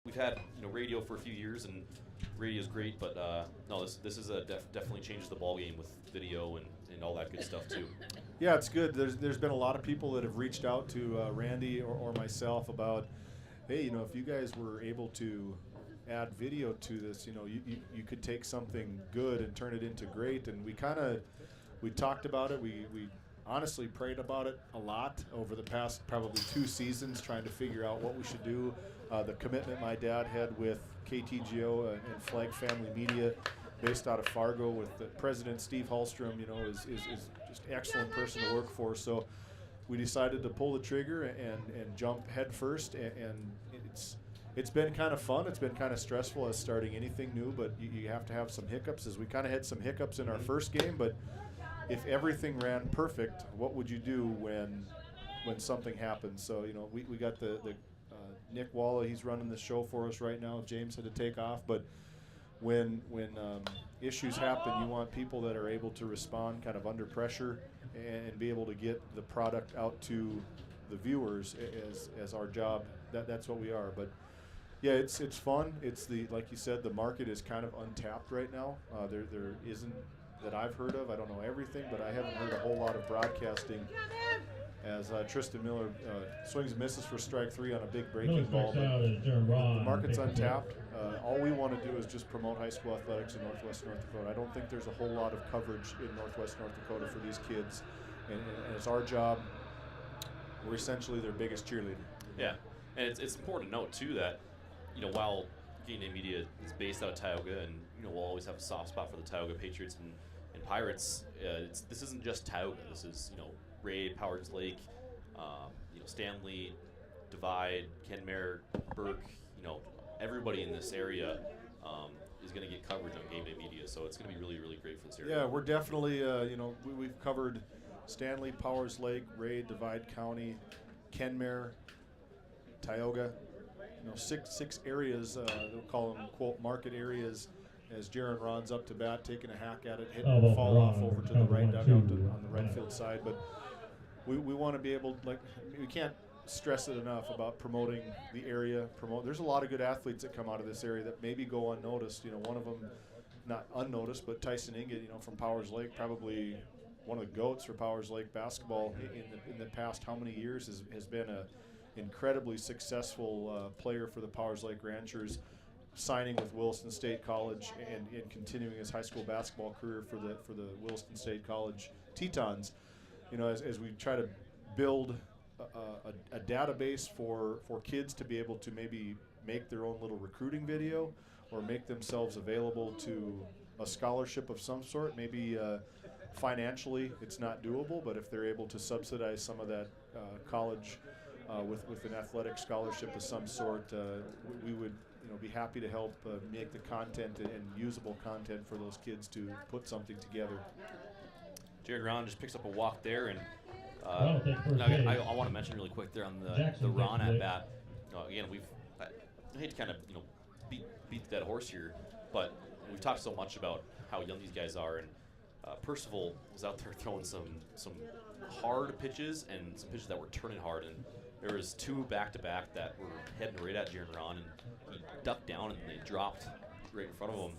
We've had radio for a few years, and radio is great, but no, this is definitely changes the ball game with video and all that good stuff too. Yeah, it's good. There's been a lot of people that have reached out to Randy or myself about, hey, if you guys were able to add video to this, you could take something good and turn it into great. And we talked about it. We honestly prayed about it a lot over the past probably 2 seasons, trying to figure out what we should do. The commitment my dad had with KTGO and Flag Family Media, based out of Fargo, with the president Steve Hallstrom, is just excellent person to work for. So we decided to pull the trigger and jump head first, and it's been kind of fun. It's been kind of stressful as starting anything new, but you have to have some hiccups, as we kind of had some hiccups in our first game. But if everything ran perfect, what would you do when something happens? So we got the Nick Walla, he's running the show for us right now. James had to take off, but when issues happen, you want people that are able to respond kind of under pressure and be able to get the product out to the viewers as our job. That's what we are. But yeah, it's fun. It's like you said, the market is kind of untapped right now. There isn't, that I've heard of. I don't know everything, but I haven't heard a whole lot of broadcasting. As Tristan Miller swings and misses for strike 3 on a big breaking ball. The market's untapped. All we want to do is just promote high school athletics in Northwest North Dakota. I don't think there's a whole lot of coverage in Northwest North Dakota for these kids, and it's our job. We're essentially their biggest cheerleader. Yeah, and it's important to note too that while Game Day Media is based out of Tioga, and we'll always have a soft spot for the Tioga Patriots and Pirates, this isn't just Tioga. This is Ray, Powers Lake, Stanley, Divide, Kenmare, Burke, everybody in this area is going to get coverage on Game Day Media, so it's going to be really, really great for this area. Yeah, we're definitely, we've covered Stanley, Powers Lake, Ray, Divide County, Kenmare, Tioga, six areas, they'll call them, quote, market areas, as Jaron Ron's up to bat, taking a hack at it, hitting the fall off over to the right dugout on the right field side. But we want to be able, we can't stress it enough about promoting the area. There's a lot of good athletes that come out of this area that maybe go unnoticed. One of them, not unnoticed, but Tyson Inget, from Powers Lake, probably one of the GOATs for Powers Lake basketball in the past how many years, has been a incredibly successful player for the Powers Lake Ranchers, signing with Williston State College and continuing his high school basketball career for the Williston State College Tetons. As we try to build a database for kids to be able to maybe make their own little recruiting video or make themselves available to a scholarship of some sort. Maybe financially it's not doable, but if they're able to subsidize some of that college with an athletic scholarship of some sort, we would be happy to help make the content and usable content for those kids to put something together. Jared Ron just picks up a walk there, and I want to mention really quick there on the Ron at bat. Again, I hate to kind of beat the dead horse here, but we've talked so much about how young these guys are, and Percival is out there throwing some hard pitches and some pitches that were turning hard, and there was 2 back-to-back that were heading right at Jaron Ron, and he ducked down and they dropped right in front of him.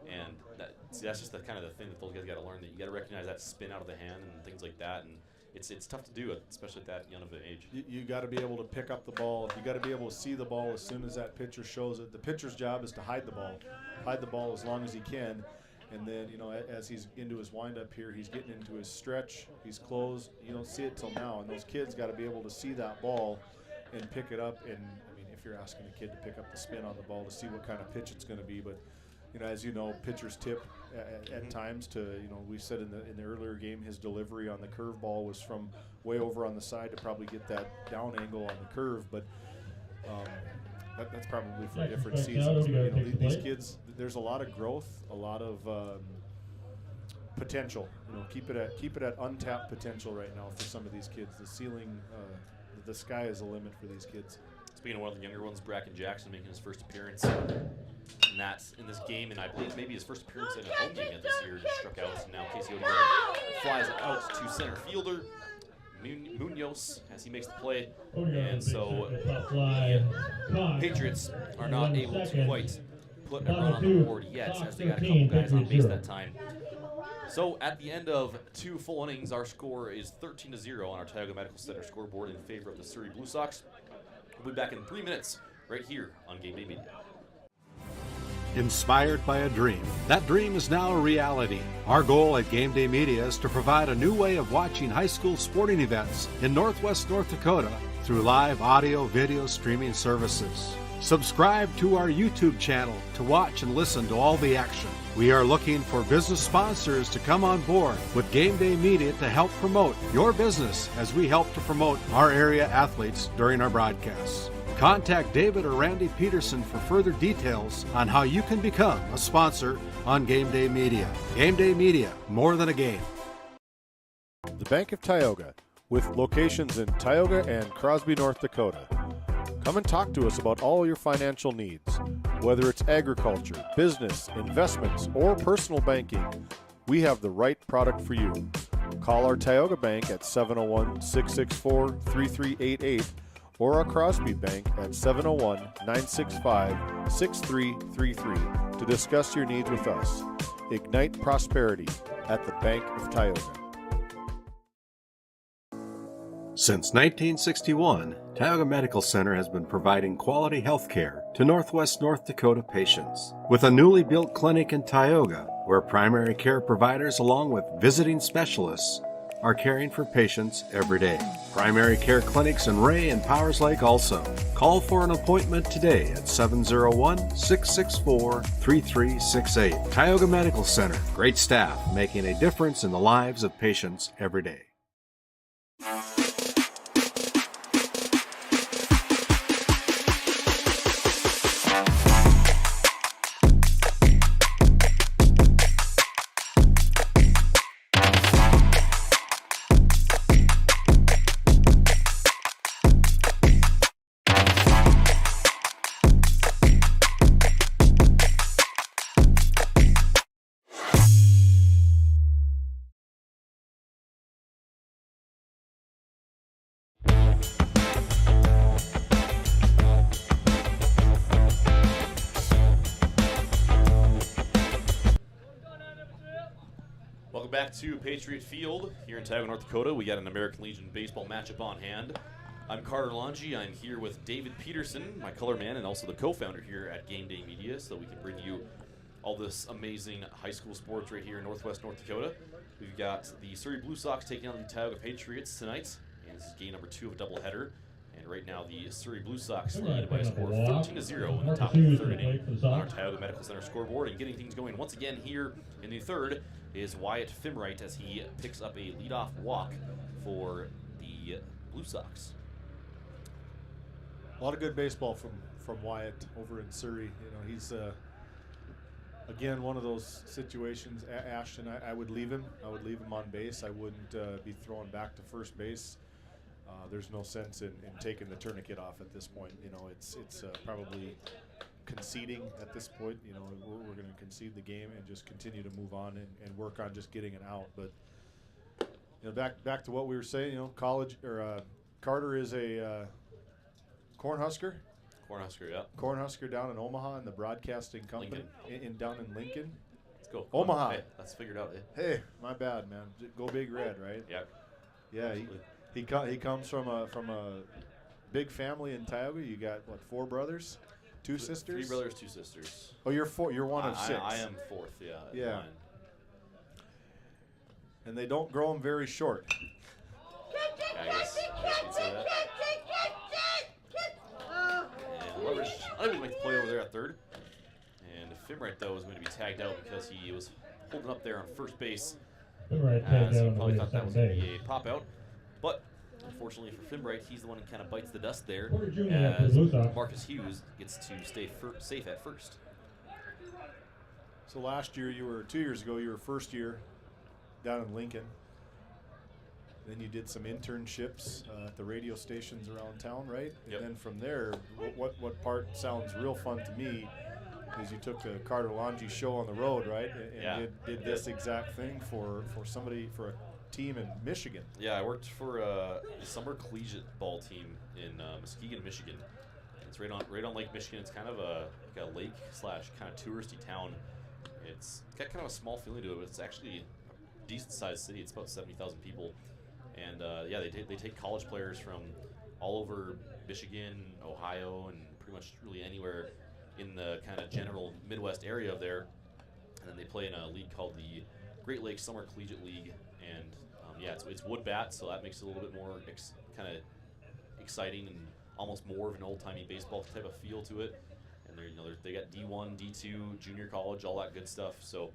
And that's just the kind of the thing that those guys got to learn, that you got to recognize that spin out of the hand and things like that. And it's tough to do, especially at that young of an age. You got to be able to pick up the ball. You got to be able to see the ball as soon as that pitcher shows it. The pitcher's job is to hide the ball as long as he can. And then, as he's into his windup here, he's getting into his stretch. He's closed. You don't see it till now. And those kids got to be able to see that ball and pick it up. And, if you're asking a kid to pick up the spin on the ball to see what kind of pitch it's going to be. But, as you know, pitchers tip at times to, we said in the earlier game, his delivery on the curve ball was from way over on the side to probably get that down angle on the curve. But that's probably for a different season. These kids, there's a lot of growth, a lot of potential. Keep it at untapped potential right now for some of these kids. The ceiling, the sky is the limit for these kids. Speaking of one of the younger ones, Bracken Jackson making his first appearance in this game, and I believe maybe his first appearance in a home game yet this year. Just struck out, and now Casey Odegaard flies it out to center fielder. Munoz as he makes the play. And And so fly. the Patriots are not able to quite put a run on the Two, board yet, Fox as they got a 13, couple guys on Patriots base 0. that time. So at the end of 2 full innings, our score is 13-0 on our Tioga Medical Center scoreboard in favor of the Surrey Blue Sox. We'll be back in 3 minutes right here on Game Day Media. Inspired by a dream. That dream is now a reality. Our goal at Game Day Media is to provide a new way of watching high school sporting events in Northwest North Dakota through live audio video streaming services. Subscribe to our YouTube channel to watch and listen to all the action. We are looking for business sponsors to come on board with Game Day Media to help promote your business as we help to promote our area athletes during our broadcasts. Contact David or Randy Pederson for further details on how you can become a sponsor on Game Day Media. Game Day Media, more than a game. The Bank of Tioga, with locations in Tioga and Crosby, North Dakota. Come and talk to us about all your financial needs. Whether it's agriculture, business, investments, or personal banking, we have the right product for you. Call our Tioga Bank at 701-664-3388 or our Crosby Bank at 701-965-6333 to discuss your needs with us. Ignite prosperity at the Bank of Tioga. Since 1961, Tioga Medical Center has been providing quality health care to Northwest North Dakota patients. With a newly built clinic in Tioga, where primary care providers along with visiting specialists are caring for patients every day. Primary care clinics in Ray and Powers Lake also. Call for an appointment today at 701-664-3368. Tioga Medical Center. Great staff making a difference in the lives of patients every day. Welcome back to Patriot Field here in Tioga, North Dakota. We got an American Legion baseball matchup on hand. I'm Carter Longi. I'm here with David Pederson, my color man, and also the co-founder here at Game Day Media, so we can bring you all this amazing high school sports right here in Northwest North Dakota. We've got the Surrey Blue Sox taking on the Tioga Patriots tonight, and this is game number 2 of a doubleheader. And right now, the Surrey Blue Sox lead by a score of 13-0 in the top of the third inning on our Tioga Medical Center scoreboard. And getting things going once again here in the third is Wyatt Fimwright as he picks up a leadoff walk for the Blue Sox. A lot of good baseball from Wyatt over in Surrey. You know, he's again one of those situations. Ashton, I would leave him. I would leave him on base. I wouldn't be throwing back to first base. There's no sense in taking the tourniquet off at this point. You know, it's probably conceding at this point. You know, we're going to concede the game and just continue to move on and work on just getting it out. But you know, back to what we were saying. You know, Carter is a Cornhusker. Cornhusker, yeah. Cornhusker down in Omaha in the broadcasting company down in Lincoln. Let's go. Omaha. Hey, that's figured out. Hey, my bad, man. Go Big Red, right? Yeah. Yeah. He comes from a big family in Tioga. You got what, 4 brothers, 2 sisters? 3 brothers, 2 sisters. Oh, you're 4. You're one of 6. I am 4th. Yeah. Yeah. Mine. And they don't grow them very short. Yeah, I guess you'd say that. And Leverage makes the play over there at third. And Fimwright, though, is going to be tagged out because he was holding up there on first base. Fimwright So he probably thought that was going to be a pop out. But unfortunately for Fimwright, he's the one who kind of bites the dust there as Marcus Hughes gets to stay safe at first. So last year 2 years ago, you were first year down in Lincoln. Then you did some internships at the radio stations around town, right? Yep. And then from there, what part sounds real fun to me is you took the Carter Longy show on the road, right? And did this exact thing for a team in Michigan. Yeah, I worked for the summer collegiate ball team in Muskegon, Michigan. It's right on Lake Michigan. It's kind of like a lake / kind of touristy town. It's got kind of a small feeling to it, but it's actually a decent sized city. It's about 70,000 people, and they take college players from all over Michigan, Ohio, and pretty much really anywhere in the kind of general Midwest area of there, and then they play in a league called the Great Lakes Summer Collegiate League, and it's wood bat, so that makes it a little bit more kind of exciting and almost more of an old-timey baseball type of feel to it. And they got D1, D2, junior college, all that good stuff. So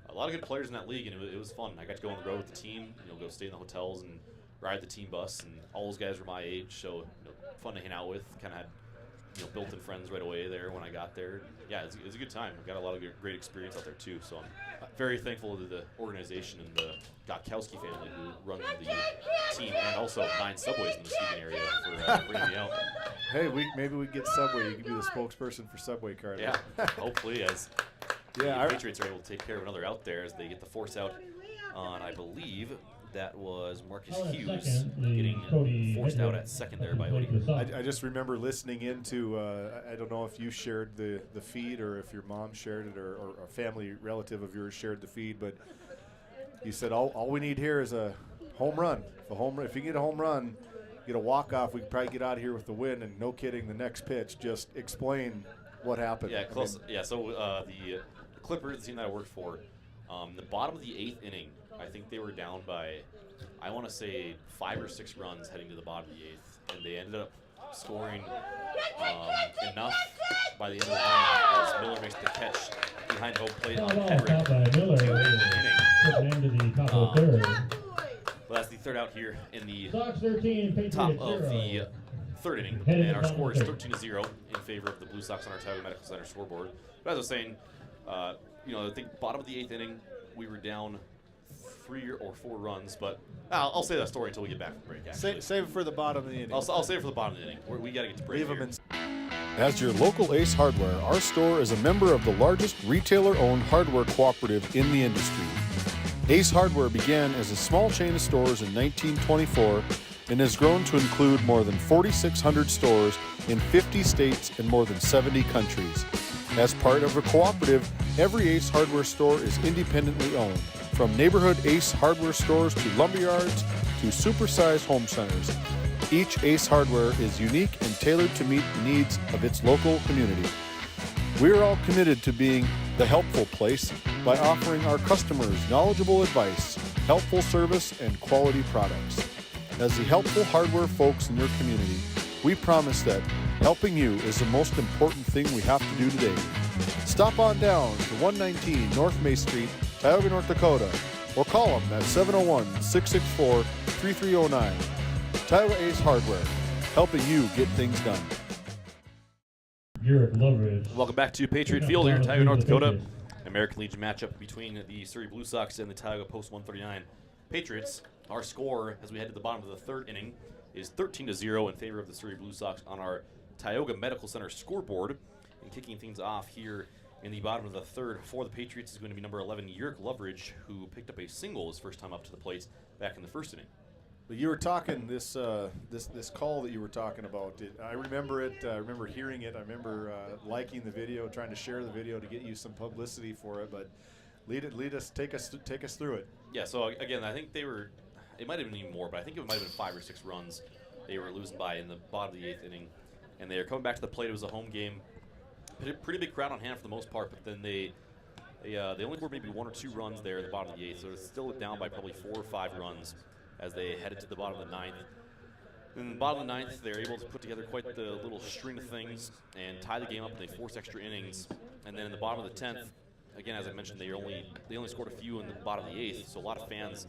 a lot of good players in that league, and it was fun. I got to go on the road with the team, go stay in the hotels and ride the team bus, and all those guys were my age, so fun to hang out with. Kind of had built-in friends right away there when I got there. Yeah, it was a good time. I got a lot of great experience out there too. So I'm very thankful to the organization and the Gotkowski family who run the team, and also 9 Subways in the Muskegon area for bringing me out. Hey, maybe we get Subway. You can be the spokesperson for Subway, Carter. Yeah, hopefully as the Patriots are able to take care of another out there as they get the force out on, I believe, that was Marcus Hughes getting forced out at second there by Odie. I just remember listening into, I don't know if you shared the feed or if your mom shared it or a family relative of yours shared the feed, but you said all we need here is a home run. If you get a home run, get a walk-off, we could probably get out of here with the win, and no kidding, the next pitch, just explain what happened. Yeah, close. So the Clippers, the team that I worked for, the bottom of the 8th inning, I think they were down by, I want to say, 5 or 6 runs heading to the bottom of the 8th, and they ended up scoring enough by the end of the inning as Miller makes the catch behind home plate on Hedrick to end the inning. But that's the third out here in the top of the 3rd inning, and our score is 13-0 in favor of the Blue Sox on our Tioga Medical Center scoreboard. But as I was saying, I think bottom of the 8th inning, we were down 3 or 4 runs, but I'll say that story until we get back from break. Save it for the bottom of the inning. I'll save it for the bottom of the inning. We got to get to break. As your local Ace Hardware, our store is a member of the largest retailer-owned hardware cooperative in the industry. Ace Hardware began as a small chain of stores in 1924 and has grown to include more than 4,600 stores in 50 states and more than 70 countries. As part of a cooperative, every Ace Hardware store is independently owned, from neighborhood Ace Hardware stores to lumberyards to supersized home centers. Each Ace Hardware is unique and tailored to meet the needs of its local community. We are all committed to being the helpful place by offering our customers knowledgeable advice, helpful service, and quality products. As the helpful hardware folks in your community, we promise that helping you is the most important thing we have to do today. Stop on down to 119 North May Street, Tioga, North Dakota, or call them at 701-664-3309. Tioga Ace Hardware, helping you get things done. Welcome back to Patriot Field here in Tioga, North Dakota. American Legion matchup between the Surrey Blue Sox and the Tioga Post 139 Patriots. Our score, as we head to the bottom of the 3rd inning, is 13-0 in favor of the Surrey Blue Sox on our Tioga Medical Center scoreboard. And kicking things off here in the bottom of the 3rd for the Patriots is going to be number 11, Yerk Loveridge, who picked up a single his first time up to the plate back in the 1st inning. Well, you were talking this call that you were talking about. I remember it. I remember hearing it. I remember liking the video, trying to share the video to get you some publicity for it. But take us through it. Yeah. So again, I think they were. It might have been even more, but I think it might have been 5 or 6 runs they were losing by in the bottom of the 8th inning, and they are coming back to the plate. It was a home game. Pretty big crowd on hand for the most part, but then they only scored maybe 1 or 2 runs there at the bottom of the 8th, so they're still down by probably 4 or 5 runs as they headed to the bottom of the 9th. In the bottom of the 9th, they're able to put together quite the little string of things and tie the game up, and they force extra innings. And then in the bottom of the 10th, again, as I mentioned, they only scored a few in the bottom of the 8th, so a lot of fans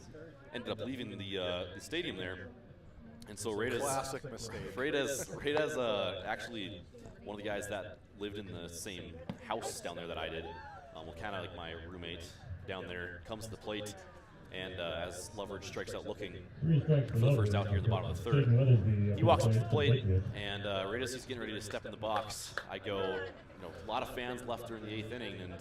ended up leaving the stadium there. And so classic mistake. Freitas actually one of the guys that lived in the same house down there that I did, kind of like my roommate down there, comes to the plate. And as Loveridge strikes out looking for the first out here in the bottom of the 3rd, he walks up to the plate, and right as he's getting ready to step in the box, I go, a lot of fans left during the 8th inning, and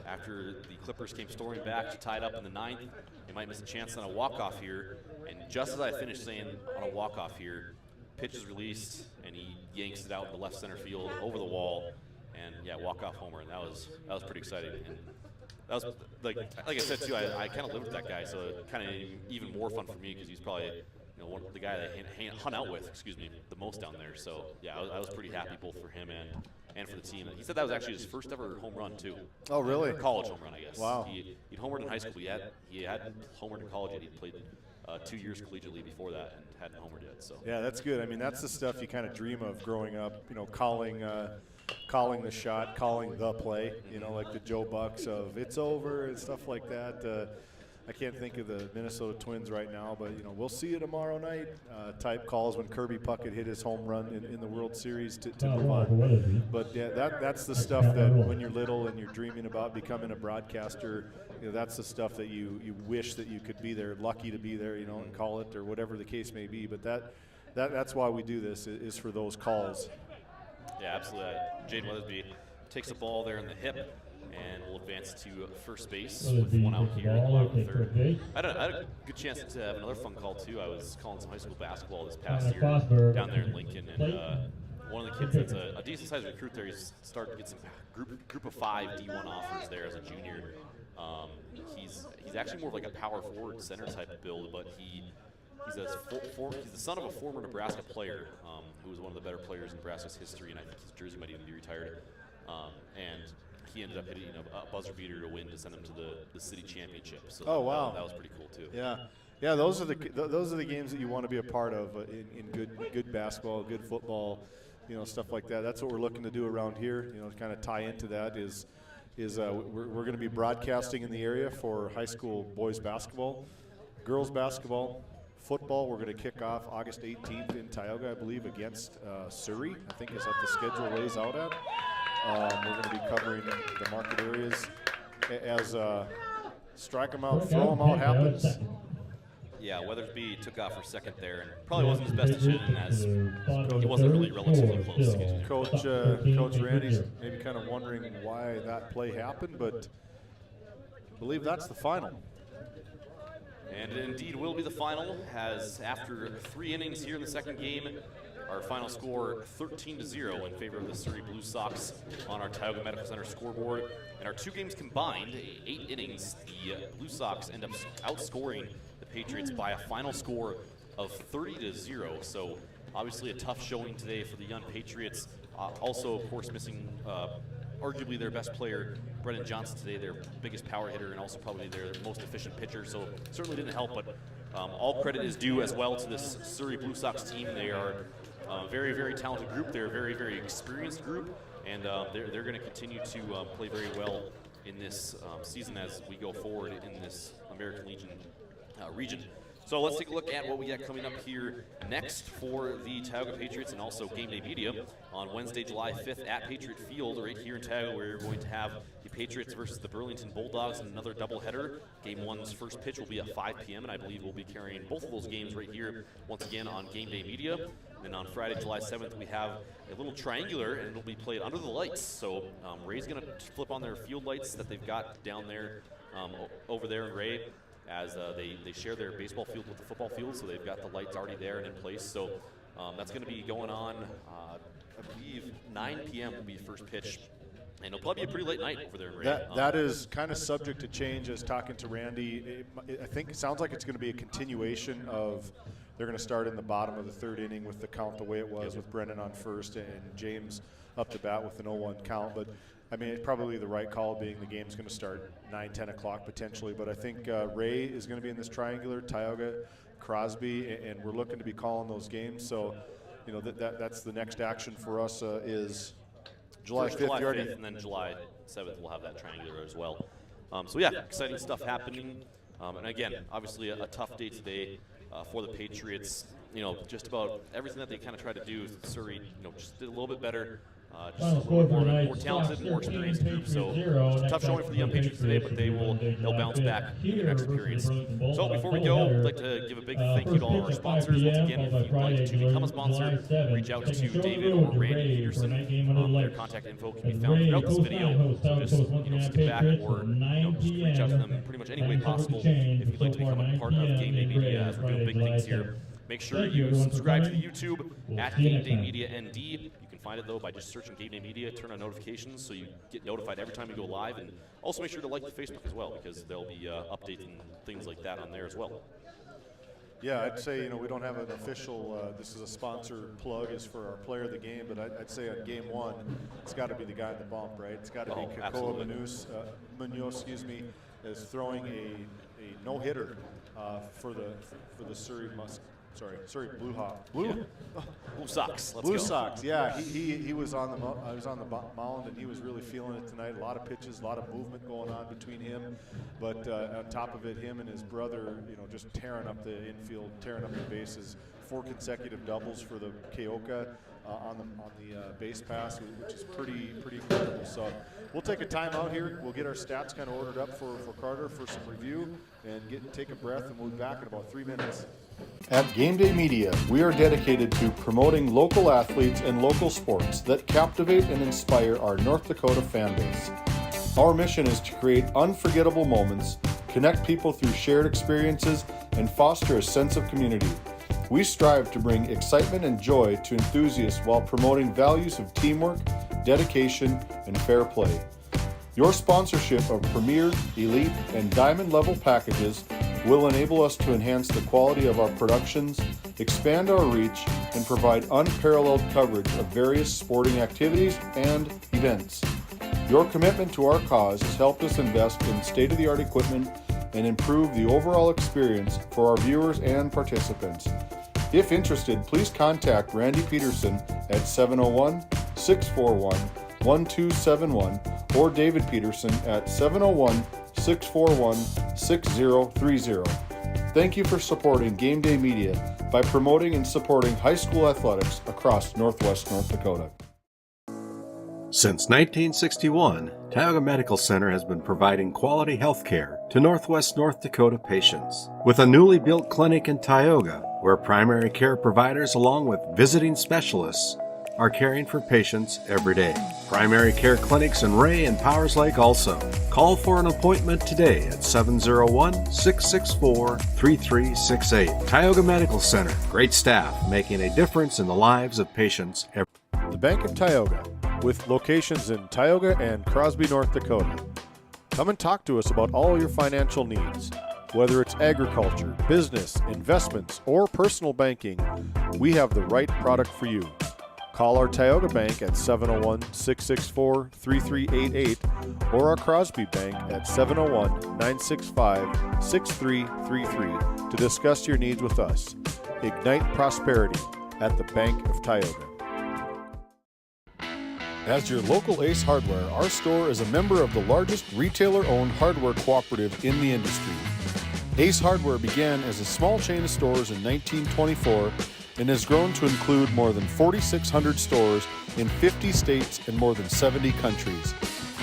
after the Clippers came storming back to tie it up in the 9th, they might miss a chance on a walk-off here. And just as I finished saying on a walk-off here, pitch is released, and he yanks it out in the left center field over the wall, and yeah, walk-off homer, and that was pretty exciting. And that was like I said too, I kind of lived with that guy, so kind of even more fun for me because he's probably one of the guy that I hung out with, the most down there. So yeah, I was pretty happy both for him and for the team. He said that was actually his first ever home run too. Oh really? College home run, I guess. Wow. He'd homered in high school. He had homered in college, and he'd played 2 years collegiately before that and hadn't homered yet. So yeah, that's good. I mean, that's the stuff you kind of dream of growing up. Calling the shot, calling the play. Like the Joe Bucks of "it's over" and stuff like that. I can't think of the Minnesota Twins right now, but we'll see you tomorrow night type calls when Kirby Puckett hit his home run in the World Series to move on. But yeah, that's the stuff that when you're little and you're dreaming about becoming a broadcaster, that's the stuff that you wish that you could be there, lucky to be there, and call it or whatever the case may be. But that's why we do this is for those calls. Yeah, absolutely. Jade Weathersby takes the ball there in the hip, and will advance to first base with one out here in the bottom of the third. I had a good chance to have another fun call too. I was calling some high school basketball this past year down there in Lincoln, and one of the kids that's a decent sized recruit there, he's starting to get some group of 5 D1 offers there as a junior. He's actually more of like a power forward center type of build, but he's the son of a former Nebraska player who was one of the better players in Nebraska's history, and I think his jersey might even be retired. And he ended up hitting a buzzer beater to win to send him to the city championship. So oh wow, that was pretty cool too. Yeah. Those are the games that you want to be a part of in good basketball, good football, stuff like that. That's what we're looking to do around here. To kind of tie into that is we're going to be broadcasting in the area for high school boys basketball, girls basketball, football. We're going to kick off August 18th in Tioga, I believe, against Surrey. I think is what the schedule lays out at. We're going to be covering the market areas as strike them out, throw them out happens. Yeah, Weathersby took off for second there, and probably wasn't his best decision as he wasn't really relatively close to getting it. Coach Randy's maybe kind of wondering why that play happened, but I believe that's the final. And it indeed will be the final, as after 3 innings here in the second game, our final score 13-0 in favor of the Surrey Blue Sox on our Tioga Medical Center scoreboard. In our 2 games combined, 8 innings, the Blue Sox end up outscoring the Patriots by a final score of 30-0. So obviously a tough showing today for the young Patriots. Also, of course, missing arguably their best player, Brennan Johnson, today, their biggest power hitter and also probably their most efficient pitcher. So certainly didn't help, but all credit is due as well to this Surrey Blue Sox team. They are very, very talented group. They're a very, very experienced group, and they're going to continue to play very well in this season as we go forward in this American Legion region. So let's take a look at what we got coming up here next for the Tioga Patriots and also Game Day Media on Wednesday, July 5th at Patriot Field right here in Tioga, where you're going to have the Patriots versus the Burlington Bulldogs in another doubleheader. Game 1's first pitch will be at 5 p.m., and I believe we'll be carrying both of those games right here once again on Game Day Media. And then on Friday, July 7th, we have a little triangular, and it'll be played under the lights. So Ray's going to flip on their field lights that they've got down there over there in Ray, as they share their baseball field with the football field, so they've got the lights already there and in place. So that's going to be going on, I believe 9 p.m. will be the first pitch, and it'll probably be a pretty late night over there in Ray. That is kind of subject to change. As talking to Randy, I think it sounds like it's going to be a continuation of, they're going to start in the bottom of the 3rd inning with the count the way it was with Brennan on first and James up to bat with an 0-1 count. But I mean, it's probably the right call, being the game's going to start 9, 10 o'clock potentially. But I think Ray is going to be in this triangular, Tioga, Crosby, and we're looking to be calling those games. So, that's the next action for us is July 5th. July 5th, and then July 7th we'll have that triangular as well. So yeah, exciting stuff happening. And again, obviously a tough day today for the Patriots. Just about everything that they kind of tried to do, Surrey, just did a little bit better. Just a little bit more talented, more experienced group. So tough showing for the young Patriots today, but they'll bounce back in the next periods. So before we go, we'd like to give a big thank you to all of our sponsors. Once again, if you'd like to become a sponsor, reach out to David or Randy Pederson. Their contact info can be found throughout this video. So just skip back or just reach out to them pretty much any way possible if you'd like to become a part of Game Day Media as we're doing big things here. Make sure you subscribe to the YouTube at Game Day Media ND. You can find it, though, by just searching Game Day Media, turn on notifications so you get notified every time we go live. And also make sure to like the Facebook as well, because there'll be updates and things like that on there as well. Yeah, I'd say, we don't have an official, this is a sponsor plug, is for our player of the game, but I'd say on game one, it's got to be the guy in the bump, right? It's got to be Kakoa Munoz, is throwing a no-hitter for the Surrey Blue Hawk. Blue Sox. Blue Sox. Yeah, he was on the mound and he was really feeling it tonight. A lot of pitches, a lot of movement going on between him, but on top of it, him and his brother, just tearing up the infield, tearing up the bases. 4 consecutive doubles for the Tioga on the base pass, which is pretty incredible. So we'll take a timeout here. We'll get our stats kind of ordered up for Carter for some review and take a breath, and we'll be back in about 3 minutes. At Game Day Media, we are dedicated to promoting local athletes and local sports that captivate and inspire our North Dakota fan base. Our mission is to create unforgettable moments, connect people through shared experiences, and foster a sense of community. We strive to bring excitement and joy to enthusiasts while promoting values of teamwork, dedication, and fair play. Your sponsorship of Premier, Elite, and Diamond level packages will enable us to enhance the quality of our productions, expand our reach, and provide unparalleled coverage of various sporting activities and events. Your commitment to our cause has helped us invest in state-of-the-art equipment and improve the overall experience for our viewers and participants. If interested, please contact Randy Pederson at 701-641-1271 or David Pederson at 701-641-6030. Thank you for supporting Game Day Media by promoting and supporting high school athletics across Northwest North Dakota. Since 1961, Tioga Medical Center has been providing quality health care to Northwest North Dakota patients. With a newly built clinic in Tioga, where primary care providers along with visiting specialists are caring for patients every day. Primary care clinics in Ray and Powers Lake also. Call for an appointment today at 701-664-3368. Tioga Medical Center. Great staff making a difference in the lives of patients every day. The Bank of Tioga, with locations in Tioga and Crosby, North Dakota. Come and talk to us about all your financial needs. Whether it's agriculture, business, investments, or personal banking, we have the right product for you. Call our Tioga Bank at 701-664-3388 or our Crosby Bank at 701-965-6333 to discuss your needs with us. Ignite prosperity at the Bank of Tioga. As your local Ace Hardware, our store is a member of the largest retailer-owned hardware cooperative in the industry. Ace Hardware began as a small chain of stores in 1924 and has grown to include more than 4,600 stores in 50 states and more than 70 countries.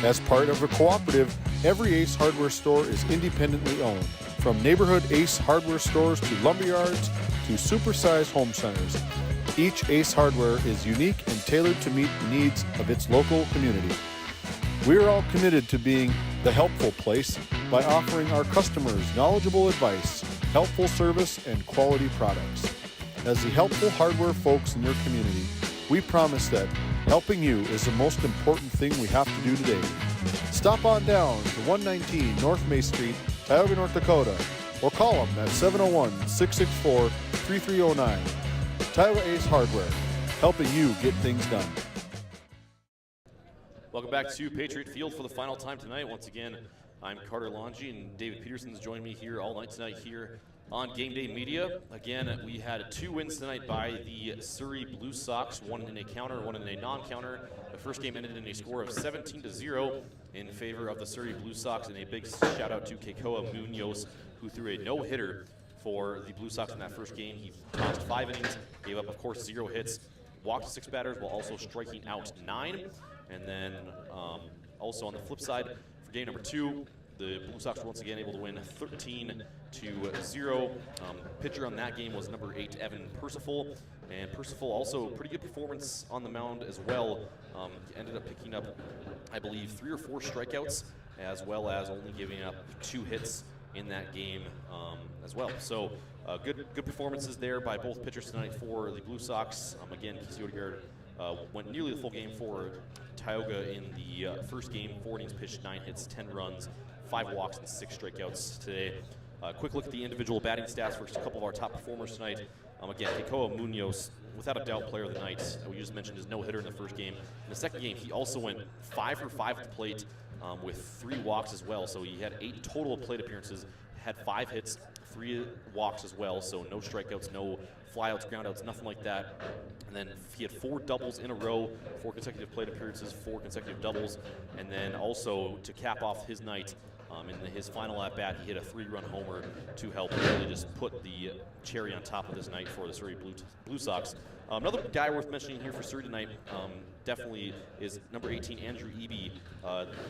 As part of a cooperative, every Ace Hardware store is independently owned, from neighborhood Ace Hardware stores to lumberyards to supersized home centers. Each Ace Hardware is unique and tailored to meet the needs of its local community. We are all committed to being the helpful place by offering our customers knowledgeable advice, helpful service, and quality products. As the helpful hardware folks in your community, we promise that helping you is the most important thing we have to do today. Stop on down to 119 North May Street, Tioga, North Dakota, or call them at 701-664-3309. Tioga Ace Hardware, helping you get things done. Welcome back to Patriot Field for the final time tonight. Once again, I'm Carter Longy, and David Pederson's joined me here all night tonight here on Game Day Media. Again, we had 2 wins tonight by the Surrey Blue Sox, one in a counter, one in a non-counter. The first game ended in a score of 17-0 in favor of the Surrey Blue Sox, and a big shout out to Kakoa Munoz, who threw a no-hitter for the Blue Sox in that first game. He tossed 5 innings, gave up, of course, 0 hits, walked 6 batters while also striking out 9. And then also on the flip side, for game number 2, the Blue Sox were once again able to win 13-0. Pitcher on that game was number 8, Evan Percival. And Percival also pretty good performance on the mound as well. He ended up picking up, I believe, 3 or 4 strikeouts, as well as only giving up 2 hits in that game as well. So good performances there by both pitchers tonight for the Blue Sox. Again, Casey Odegaard went nearly the full game for Tioga in the first game. 4 innings pitched, 9 hits, 10 runs, 5 walks, and 6 strikeouts today. Quick look at the individual batting stats for a couple of our top performers tonight. Again, Kikoa Munoz, without a doubt, player of the night. We just mentioned his no-hitter in the first game. In the second game, he also went 5 for 5 at the plate with 3 walks as well. So he had 8 total plate appearances, had 5 hits, 3 walks as well. So no strikeouts, no flyouts, groundouts, nothing like that. And then he had 4 doubles in a row, 4 consecutive plate appearances, 4 consecutive doubles. And then also to cap off his night, in his final at-bat, he hit a 3-run homer to help really just put the cherry on top of this night for the Surrey Blue Sox. Another guy worth mentioning here for Surrey tonight definitely is number 18, Andrew Eby,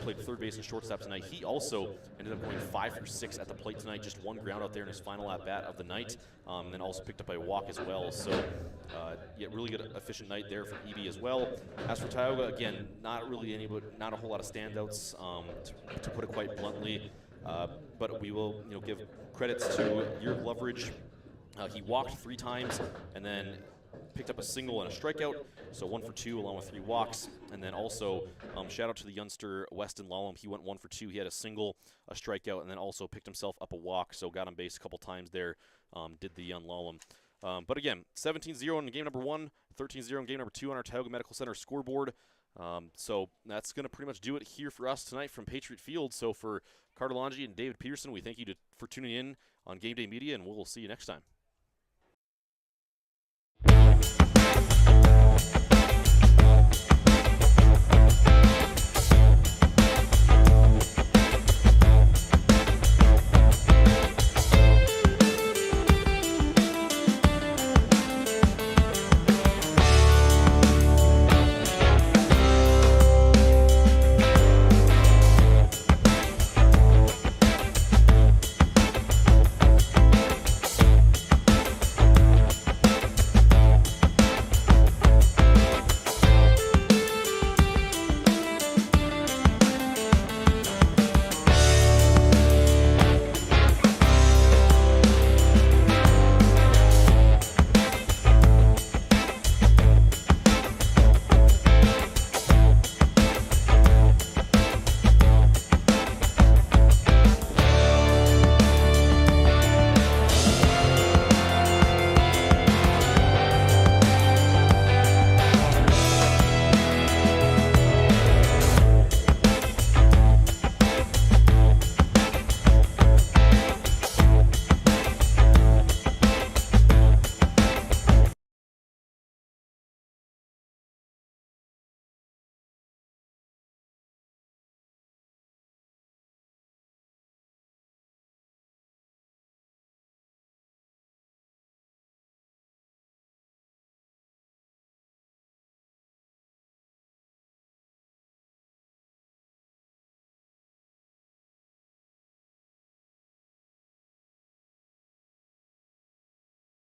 played third base and shortstop tonight. He also ended up going 5 for 6 at the plate tonight, just 1 ground out there in his final at-bat of the night, and then also picked up a walk as well. So, yeah, really good, efficient night there for Eby as well. As for Tioga, again, not a whole lot of standouts, to put it quite bluntly. But we will, give credits to Jurg Loveridge. He walked 3 times and then picked up a single and a strikeout, so 1 for 2 along with 3 walks. And then also shout out to the youngster Weston Lallam. He went 1 for 2. He had a single, a strikeout, and then also picked himself up a walk, so got on base a couple times there. Did the young Lallam. But again, 17-0 in game number 1, 13-0 in game number 2 on our Tioga Medical Center scoreboard. So that's going to pretty much do it here for us tonight from Patriot Field. So for Carter Longi and David Pederson, we thank you for tuning in on Game Day Media, and we'll see you next time.